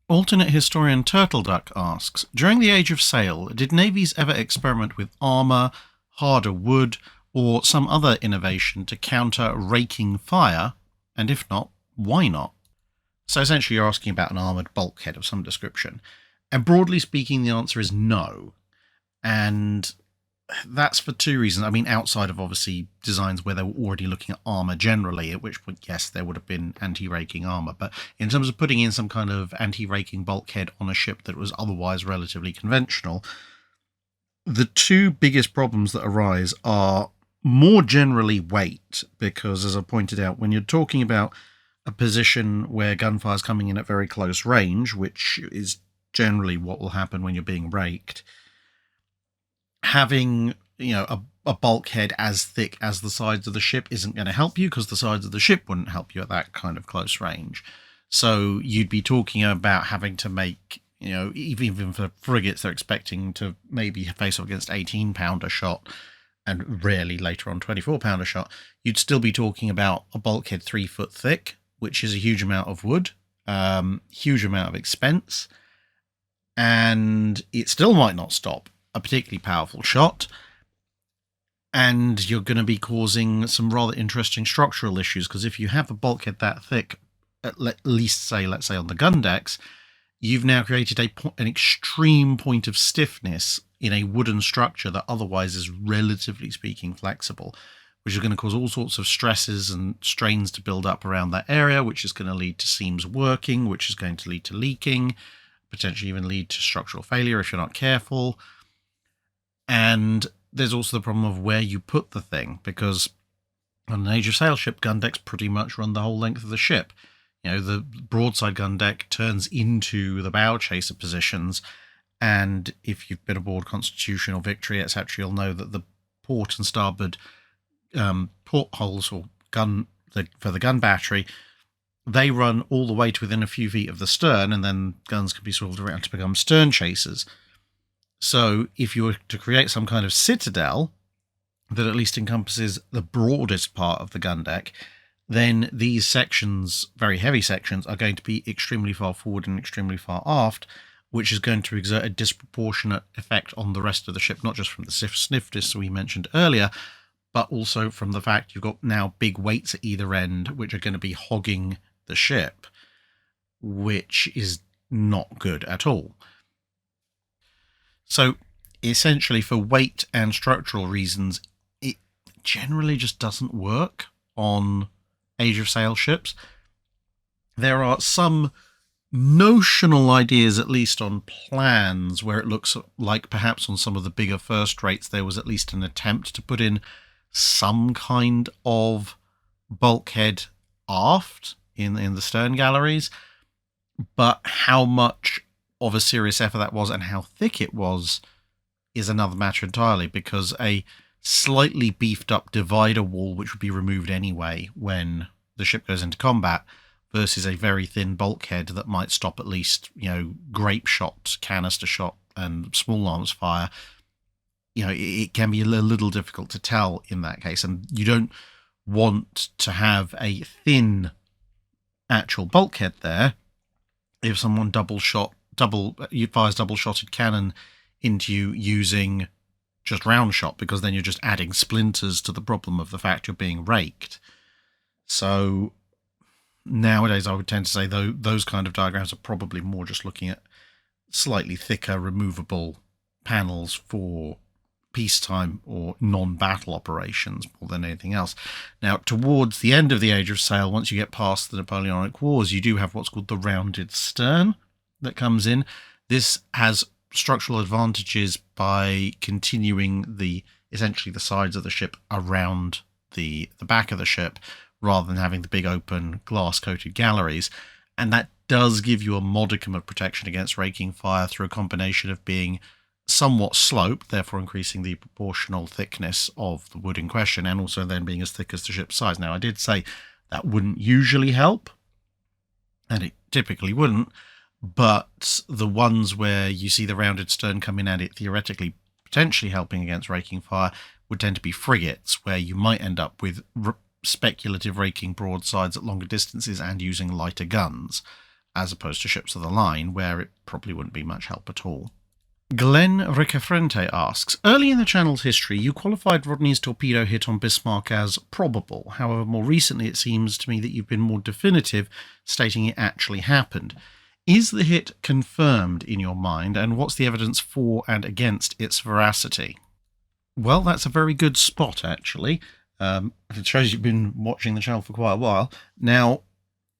Alternate historian Turtleduck asks, during the Age of Sail, did navies ever experiment with armour, harder wood, or some other innovation to counter raking fire? And if not, why not? So essentially you're asking about an armoured bulkhead of some description. And broadly speaking, the answer is no. And that's for two reasons. I mean, outside of obviously designs where they were already looking at armour generally, at which point, yes, there would have been anti-raking armour. But in terms of putting in some kind of anti-raking bulkhead on a ship that was otherwise relatively conventional, the two biggest problems that arise are more generally weight, because as I pointed out, when you're talking about a position where gunfire is coming in at very close range, which is generally what will happen when you're being raked, having, you know, a bulkhead as thick as the sides of the ship isn't going to help you, because the sides of the ship wouldn't help you at that kind of close range. So you'd be talking about having to make, you know, even for frigates, they're expecting to maybe face off against 18-pounder shot, and rarely later on 24-pounder shot. You'd still be talking about a bulkhead 3 foot thick, which is a huge amount of wood, huge amount of expense, and it still might not stop a particularly powerful shot, and you're going to be causing some rather interesting structural issues, because if you have a bulkhead that thick, at least say, let's say on the gun decks, you've now created an extreme point of stiffness in a wooden structure that otherwise is relatively speaking flexible, which is going to cause all sorts of stresses and strains to build up around that area, which is going to lead to seams working, which is going to lead to leaking, potentially even lead to structural failure if you're not careful. And there's also the problem of where you put the thing, because on an Age of Sail ship, gun decks pretty much run the whole length of the ship. You know, the broadside gun deck turns into the bow chaser positions, and if you've been aboard Constitution or Victory, etc., you'll know that the port and starboard portholes or for the gun battery, they run all the way to within a few feet of the stern, and then guns can be swapped around to become stern chasers. So if you were to create some kind of citadel that at least encompasses the broadest part of the gun deck, then these sections, very heavy sections, are going to be extremely far forward and extremely far aft, which is going to exert a disproportionate effect on the rest of the ship, not just from the sniff discs we mentioned earlier, but also from the fact you've got now big weights at either end, which are going to be hogging the ship, which is not good at all. So essentially, for weight and structural reasons, it generally just doesn't work on Age of Sail ships. There are some notional ideas, at least on plans, where it looks like perhaps on some of the bigger first rates there was at least an attempt to put in some kind of bulkhead aft in the stern galleries, but how much of a serious effort that was and how thick it was is another matter entirely, because a slightly beefed up divider wall, which would be removed anyway when the ship goes into combat, versus a very thin bulkhead that might stop at least, you know, grape shot, canister shot, and small arms fire, you know, it can be a little difficult to tell in that case. And you don't want to have a thin actual bulkhead there if someone fires double-shotted cannon into you using just round shot, because then you're just adding splinters to the problem of the fact you're being raked. So nowadays I would tend to say those kind of diagrams are probably more just looking at slightly thicker removable panels for peacetime or non-battle operations more than anything else. Now, towards the end of the Age of Sail, once you get past the Napoleonic Wars, you do have what's called the rounded stern that comes in. This has structural advantages by continuing essentially the sides of the ship around the back of the ship, rather than having the big open glass coated galleries. And that does give you a modicum of protection against raking fire through a combination of being somewhat sloped, therefore increasing the proportional thickness of the wood in question, and also then being as thick as the ship's size. Now, I did say that wouldn't usually help, and it typically wouldn't, but the ones where you see the rounded stern coming at it, theoretically potentially helping against raking fire, would tend to be frigates, where you might end up with speculative raking broadsides at longer distances and using lighter guns, as opposed to ships of the line, where it probably wouldn't be much help at all. Glenn Ricafrente asks, early in the channel's history, you qualified Rodney's torpedo hit on Bismarck as probable. However, more recently it seems to me that you've been more definitive, stating it actually happened. Is the hit confirmed in your mind, and what's the evidence for and against its veracity? Well, that's a very good spot, actually. It shows you've been watching the channel for quite a while. Now,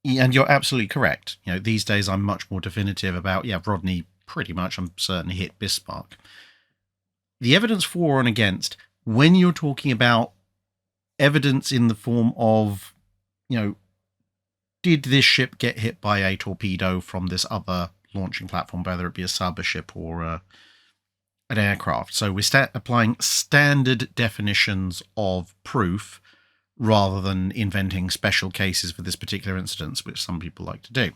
and you're absolutely correct. These days I'm much more definitive about, Rodney pretty much, I'm certain, hit Bismarck. The evidence for and against, when you're talking about evidence in the form of, did this ship get hit by a torpedo from this other launching platform, whether it be a sub, a ship, or an aircraft? So we're applying standard definitions of proof rather than inventing special cases for this particular incident, which some people like to do.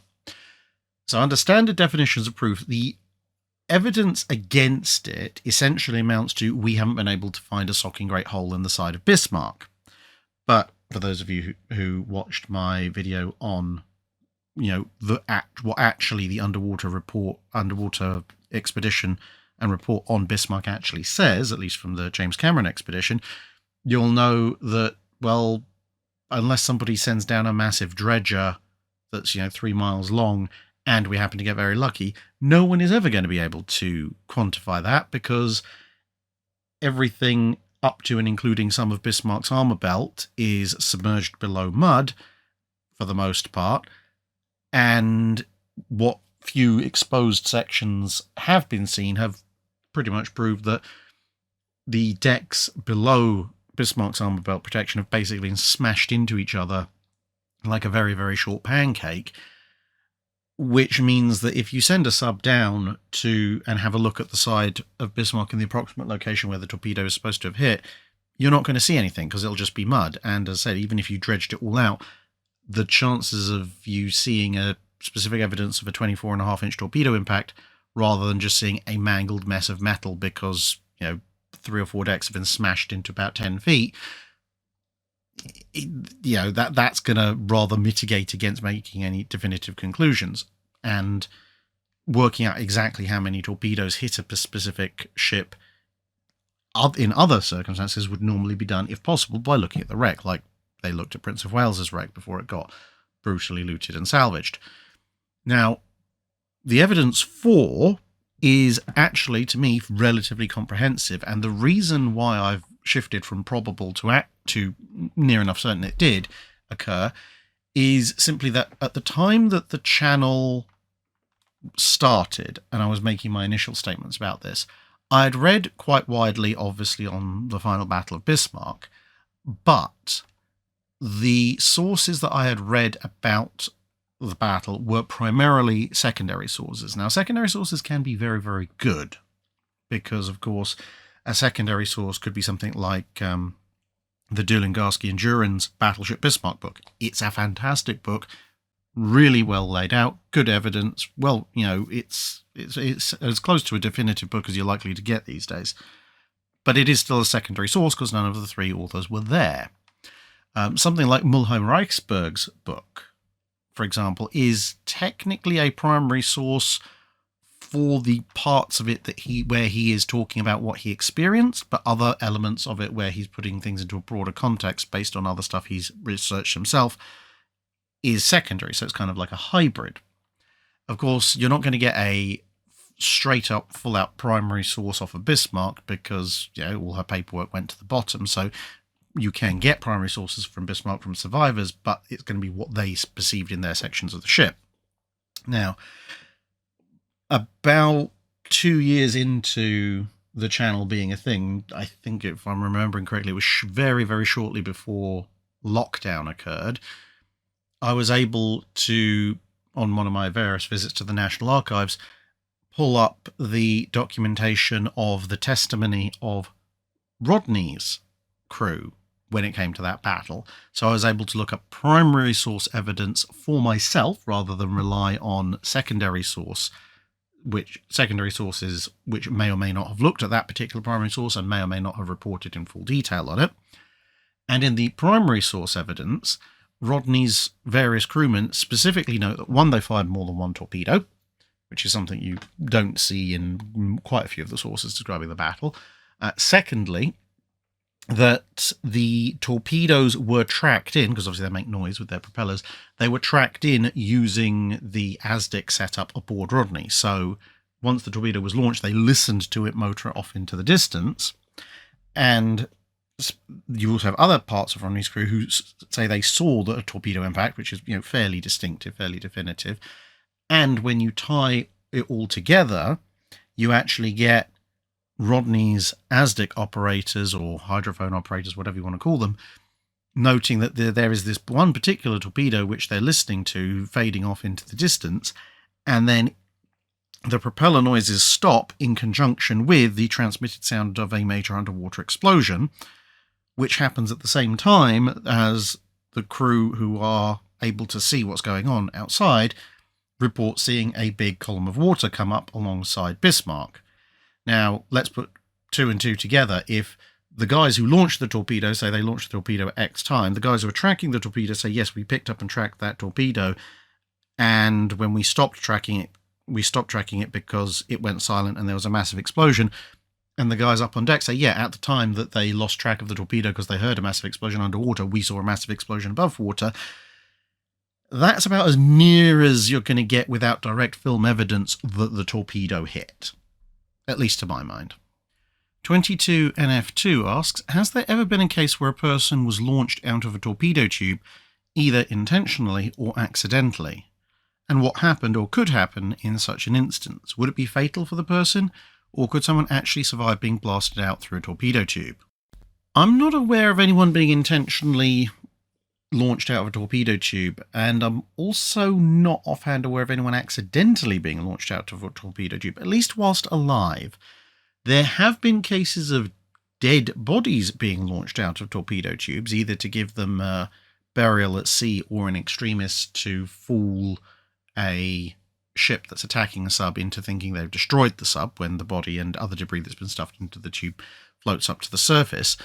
So under standard definitions of proof, the evidence against it essentially amounts to, we haven't been able to find a socking great hole in the side of Bismarck. But for those of you who watched my video on, what actually the underwater expedition and report on Bismarck actually says, at least from the James Cameron expedition, you'll know that, well, unless somebody sends down a massive dredger that's, 3 miles long, and we happen to get very lucky, no one is ever going to be able to quantify that, because everything up to and including some of Bismarck's armor belt is submerged below mud for the most part, and what few exposed sections have been seen have pretty much proved that the decks below Bismarck's armor belt protection have basically been smashed into each other like a very, very short pancake, which means that if you send a sub down to and have a look at the side of Bismarck in the approximate location where the torpedo is supposed to have hit, you're not going to see anything because it'll just be mud. And as I said, even if you dredged it all out, the chances of you seeing a specific evidence of a 24.5-inch torpedo impact rather than just seeing a mangled mess of metal because, 3 or 4 decks have been smashed into about 10 feet, that's going to rather mitigate against making any definitive conclusions. And working out exactly how many torpedoes hit a specific ship in other circumstances would normally be done, if possible, by looking at the wreck, like they looked at Prince of Wales's wreck before it got brutally looted and salvaged. Now, the evidence for is actually, to me, relatively comprehensive, and the reason why I've shifted from probable to near enough certain it did occur is simply that at the time that the channel started and I was making my initial statements about this, I had read quite widely, obviously, on the final Battle of Bismarck, but the sources that I had read about the battle were primarily secondary sources. Now, secondary sources can be very, very good because, of course, a secondary source could be something like the Dulingarski and Durin's Battleship Bismarck book. It's a fantastic book, really well laid out, good evidence. Well, it's as close to a definitive book as you're likely to get these days. But it is still a secondary source because none of the 3 authors were there. Something like Mulheim Reichsberg's book, for example, is technically a primary source for the parts of it where he is talking about what he experienced, but other elements of it where he's putting things into a broader context based on other stuff he's researched himself is secondary. So it's kind of like a hybrid. Of course, you're not going to get a straight up, full out primary source off of Bismarck because, all her paperwork went to the bottom. So you can get primary sources from Bismarck from survivors, but it's going to be what they perceived in their sections of the ship. Now, about 2 years into the channel being a thing, I think if I'm remembering correctly, it was very, very shortly before lockdown occurred, I was able to, on one of my various visits to the National Archives, pull up the documentation of the testimony of Rodney's crew when it came to that battle. So I was able to look up primary source evidence for myself rather than rely on secondary sources which may or may not have looked at that particular primary source and may or may not have reported in full detail on it. And in the primary source evidence, Rodney's various crewmen specifically note that, one, they fired more than one torpedo, which is something you don't see in quite a few of the sources describing the battle. Secondly, that the torpedoes were tracked in, because obviously they make noise with their propellers, they were tracked in using the ASDIC setup aboard Rodney. So once the torpedo was launched, they listened to it motor off into the distance. And you also have other parts of Rodney's crew who say they saw a torpedo impact, which is, fairly distinctive, fairly definitive. And when you tie it all together, you actually get Rodney's ASDIC operators or hydrophone operators, whatever you want to call them, noting that there is this one particular torpedo which they're listening to fading off into the distance, and then the propeller noises stop in conjunction with the transmitted sound of a major underwater explosion, which happens at the same time as the crew, who are able to see what's going on outside, report seeing a big column of water come up alongside Bismarck. Now, let's put two and two together. If the guys who launched the torpedo say they launched the torpedo at X time, the guys who are tracking the torpedo say, yes, we picked up and tracked that torpedo, and when we stopped tracking it because it went silent and there was a massive explosion, and the guys up on deck say, yeah, at the time that they lost track of the torpedo because they heard a massive explosion underwater, we saw a massive explosion above water. That's about as near as you're going to get without direct film evidence that the torpedo hit. At least to my mind. 22NF2 asks, has there ever been a case where a person was launched out of a torpedo tube, either intentionally or accidentally? And what happened or could happen in such an instance? Would it be fatal for the person, or could someone actually survive being blasted out through a torpedo tube? I'm not aware of anyone being intentionally launched out of a torpedo tube, and I'm also not offhand aware of anyone accidentally being launched out of a torpedo tube, at least whilst alive. There have been cases of dead bodies being launched out of torpedo tubes, either to give them burial at sea or in extremis to fool a ship that's attacking a sub into thinking they've destroyed the sub when the body and other debris that's been stuffed into the tube floats up to the surface.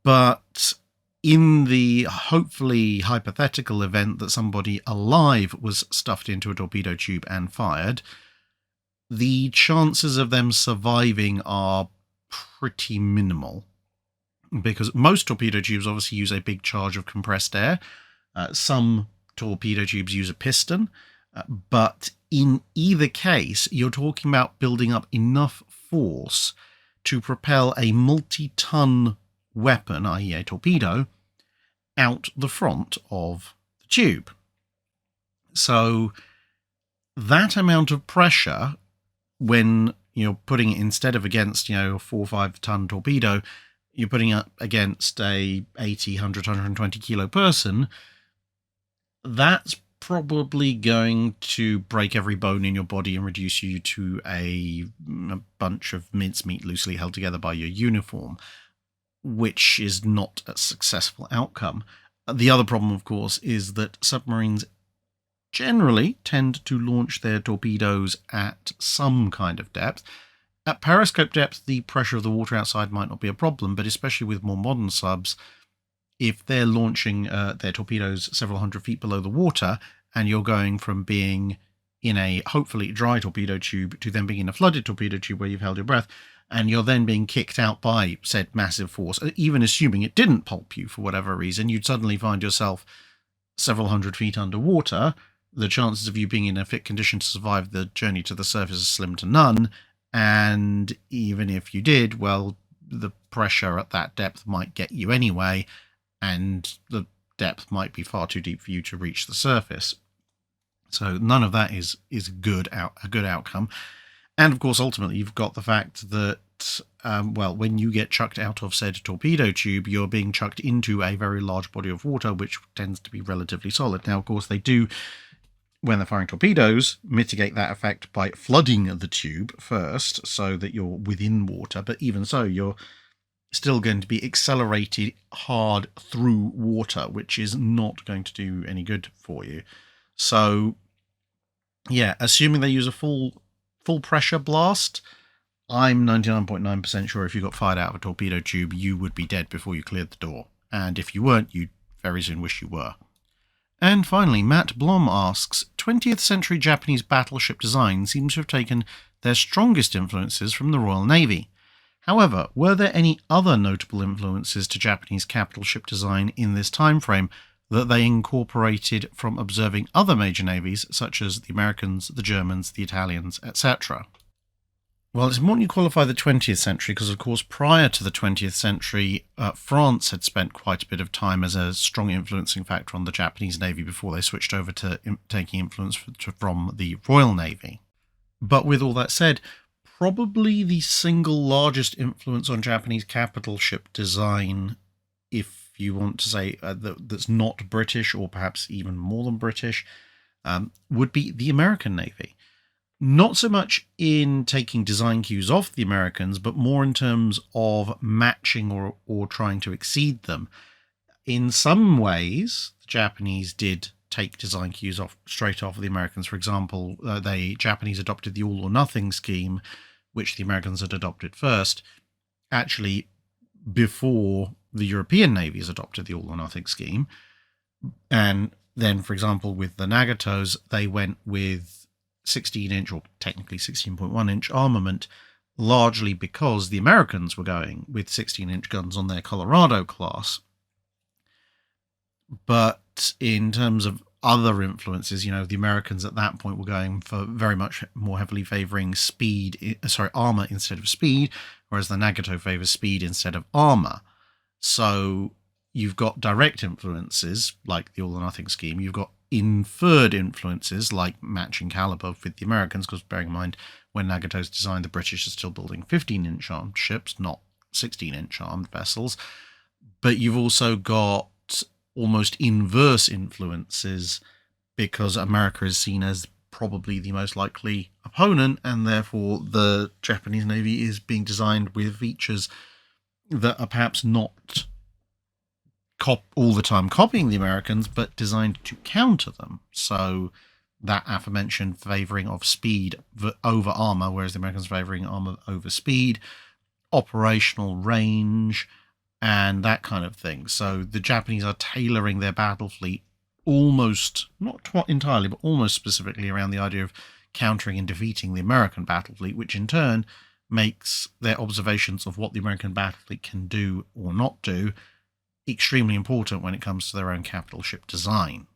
But in the hopefully hypothetical event that somebody alive was stuffed into a torpedo tube and fired, the chances of them surviving are pretty minimal, because most torpedo tubes obviously use a big charge of compressed air. Some torpedo tubes use a piston, but in either case, you're talking about building up enough force to propel a multi-ton weapon, i.e. a torpedo, out the front of the tube. So that amount of pressure, when you're putting it instead of against, a 4 or 5 ton torpedo, you're putting it against a 80, 100, 120 kilo person, that's probably going to break every bone in your body and reduce you to a bunch of mincemeat loosely held together by your uniform, which is not a successful outcome. The other problem, of course, is that submarines generally tend to launch their torpedoes at some kind of depth. At periscope depth, the pressure of the water outside might not be a problem, but especially with more modern subs, if they're launching their torpedoes several hundred feet below the water, and you're going from being in a hopefully dry torpedo tube to then being in a flooded torpedo tube where you've held your breath, and you're then being kicked out by said massive force, even assuming it didn't pulp you for whatever reason, you'd suddenly find yourself several hundred feet underwater. The chances of you being in a fit condition to survive the journey to the surface is slim to none, and even if you did, well, the pressure at that depth might get you anyway, and the depth might be far too deep for you to reach the surface. So none of that is a good outcome. And of course, ultimately, you've got the fact that, when you get chucked out of said torpedo tube, you're being chucked into a very large body of water, which tends to be relatively solid. Now, of course, they do, when they're firing torpedoes, mitigate that effect by flooding the tube first so that you're within water. But even so, you're still going to be accelerated hard through water, which is not going to do any good for you. So, yeah, assuming they use a full pressure blast, I'm 99.9% sure if you got fired out of a torpedo tube, you would be dead before you cleared the door. And if you weren't, you'd very soon wish you were. And finally, Matt Blom asks, 20th century Japanese battleship design seems to have taken their strongest influences from the Royal Navy. However, were there any other notable influences to Japanese capital ship design in this time frame that they incorporated from observing other major navies, such as the Americans, the Germans, the Italians, etc.? Well, it's important you qualify the 20th century because, of course, prior to the 20th century, France had spent quite a bit of time as a strong influencing factor on the Japanese Navy before they switched over to taking influence from the Royal Navy. But with all that said, probably the single largest influence on Japanese capital ship design, if you want to say that's not British or perhaps even more than British, would be the American Navy. Not so much in taking design cues off the Americans, but more in terms of matching or trying to exceed them. In some ways, the Japanese did take design cues straight off of the Americans. For example, the Japanese adopted the all or nothing scheme, which the Americans had adopted first, actually before the European navies adopted the all or nothing scheme. And then, for example, with the Nagatos, they went with 16-inch, or technically 16.1-inch armament, largely because the Americans were going with 16-inch guns on their Colorado class. But in terms of other influences, the Americans at that point were going for very much more heavily favouring armour instead of speed, whereas the Nagato favours speed instead of armour. So you've got direct influences like the all or nothing scheme. You've got inferred influences like matching caliber with the Americans, because bearing in mind when Nagato's designed, the British are still building 15-inch armed ships, not 16-inch armed vessels. But you've also got almost inverse influences because America is seen as probably the most likely opponent, and therefore the Japanese Navy is being designed with features that are perhaps not all the time copying the Americans, but designed to counter them. So that aforementioned favouring of speed over armour, whereas the Americans favouring armour over speed, operational range, and that kind of thing. So the Japanese are tailoring their battle fleet almost, not entirely, but almost specifically around the idea of countering and defeating the American battle fleet, which in turn makes their observations of what the American battle fleet can do or not do extremely important when it comes to their own capital ship design.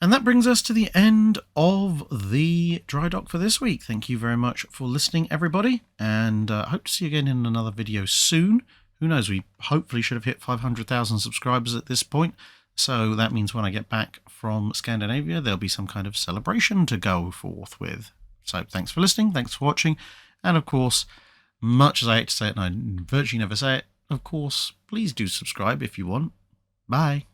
And that brings us to the end of the Drydock for this week. Thank you very much for listening, everybody, and I hope to see you again in another video soon. Who knows, we hopefully should have hit 500,000 subscribers at this point, so that means when I get back from Scandinavia, there'll be some kind of celebration to go forth with. So thanks for listening, thanks for watching, and of course, much as I hate to say it, and I virtually never say it, of course, please do subscribe if you want. Bye.